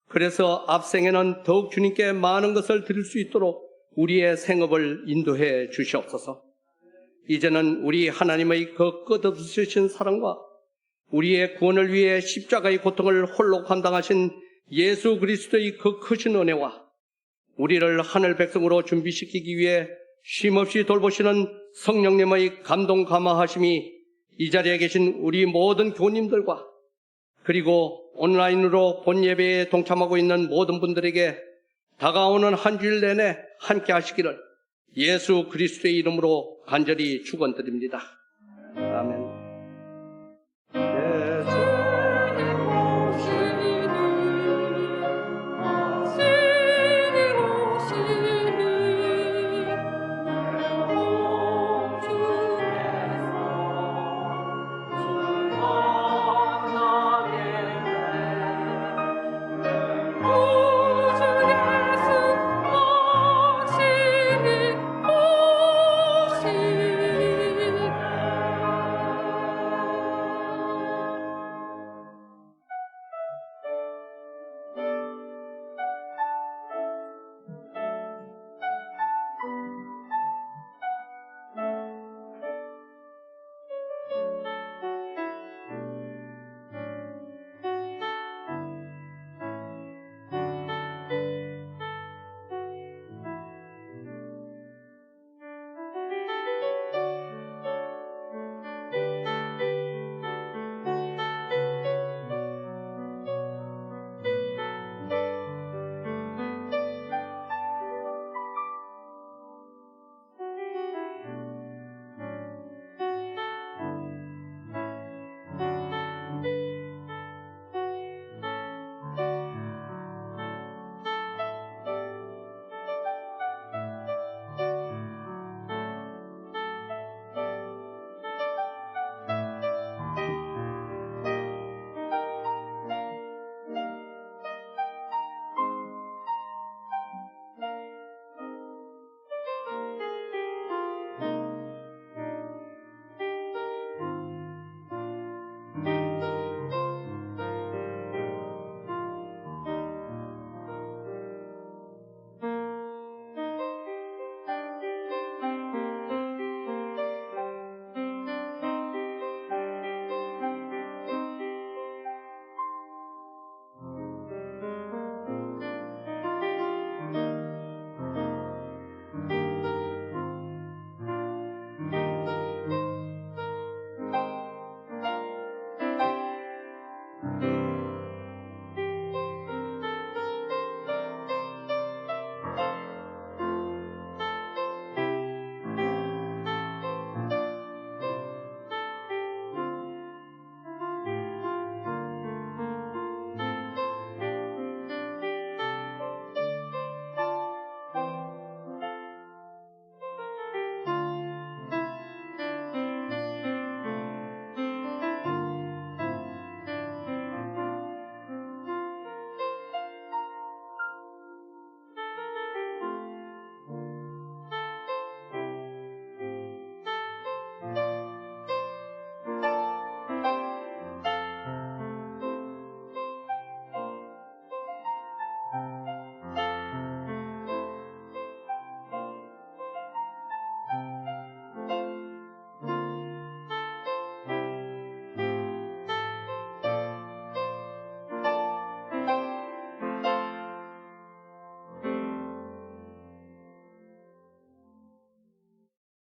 그래서 앞생에는 더욱 주님께 많은 것을 드릴 수 있도록 우리의 생업을 인도해 주시옵소서. 이제는 우리 하나님의 그 끝없으신 사랑과 우리의 구원을 위해 십자가의 고통을 홀로 감당하신 예수 그리스도의 그 크신 은혜와 우리를 하늘 백성으로 준비시키기 위해 쉼없이 돌보시는 성령님의 감동 감화하심이 이 자리에 계신 우리 모든 교우님들과 그리고 온라인으로 본 예배에 동참하고 있는 모든 분들에게 다가오는 한 주일 내내 함께 하시기를 예수 그리스도의 이름으로 간절히 축원드립니다.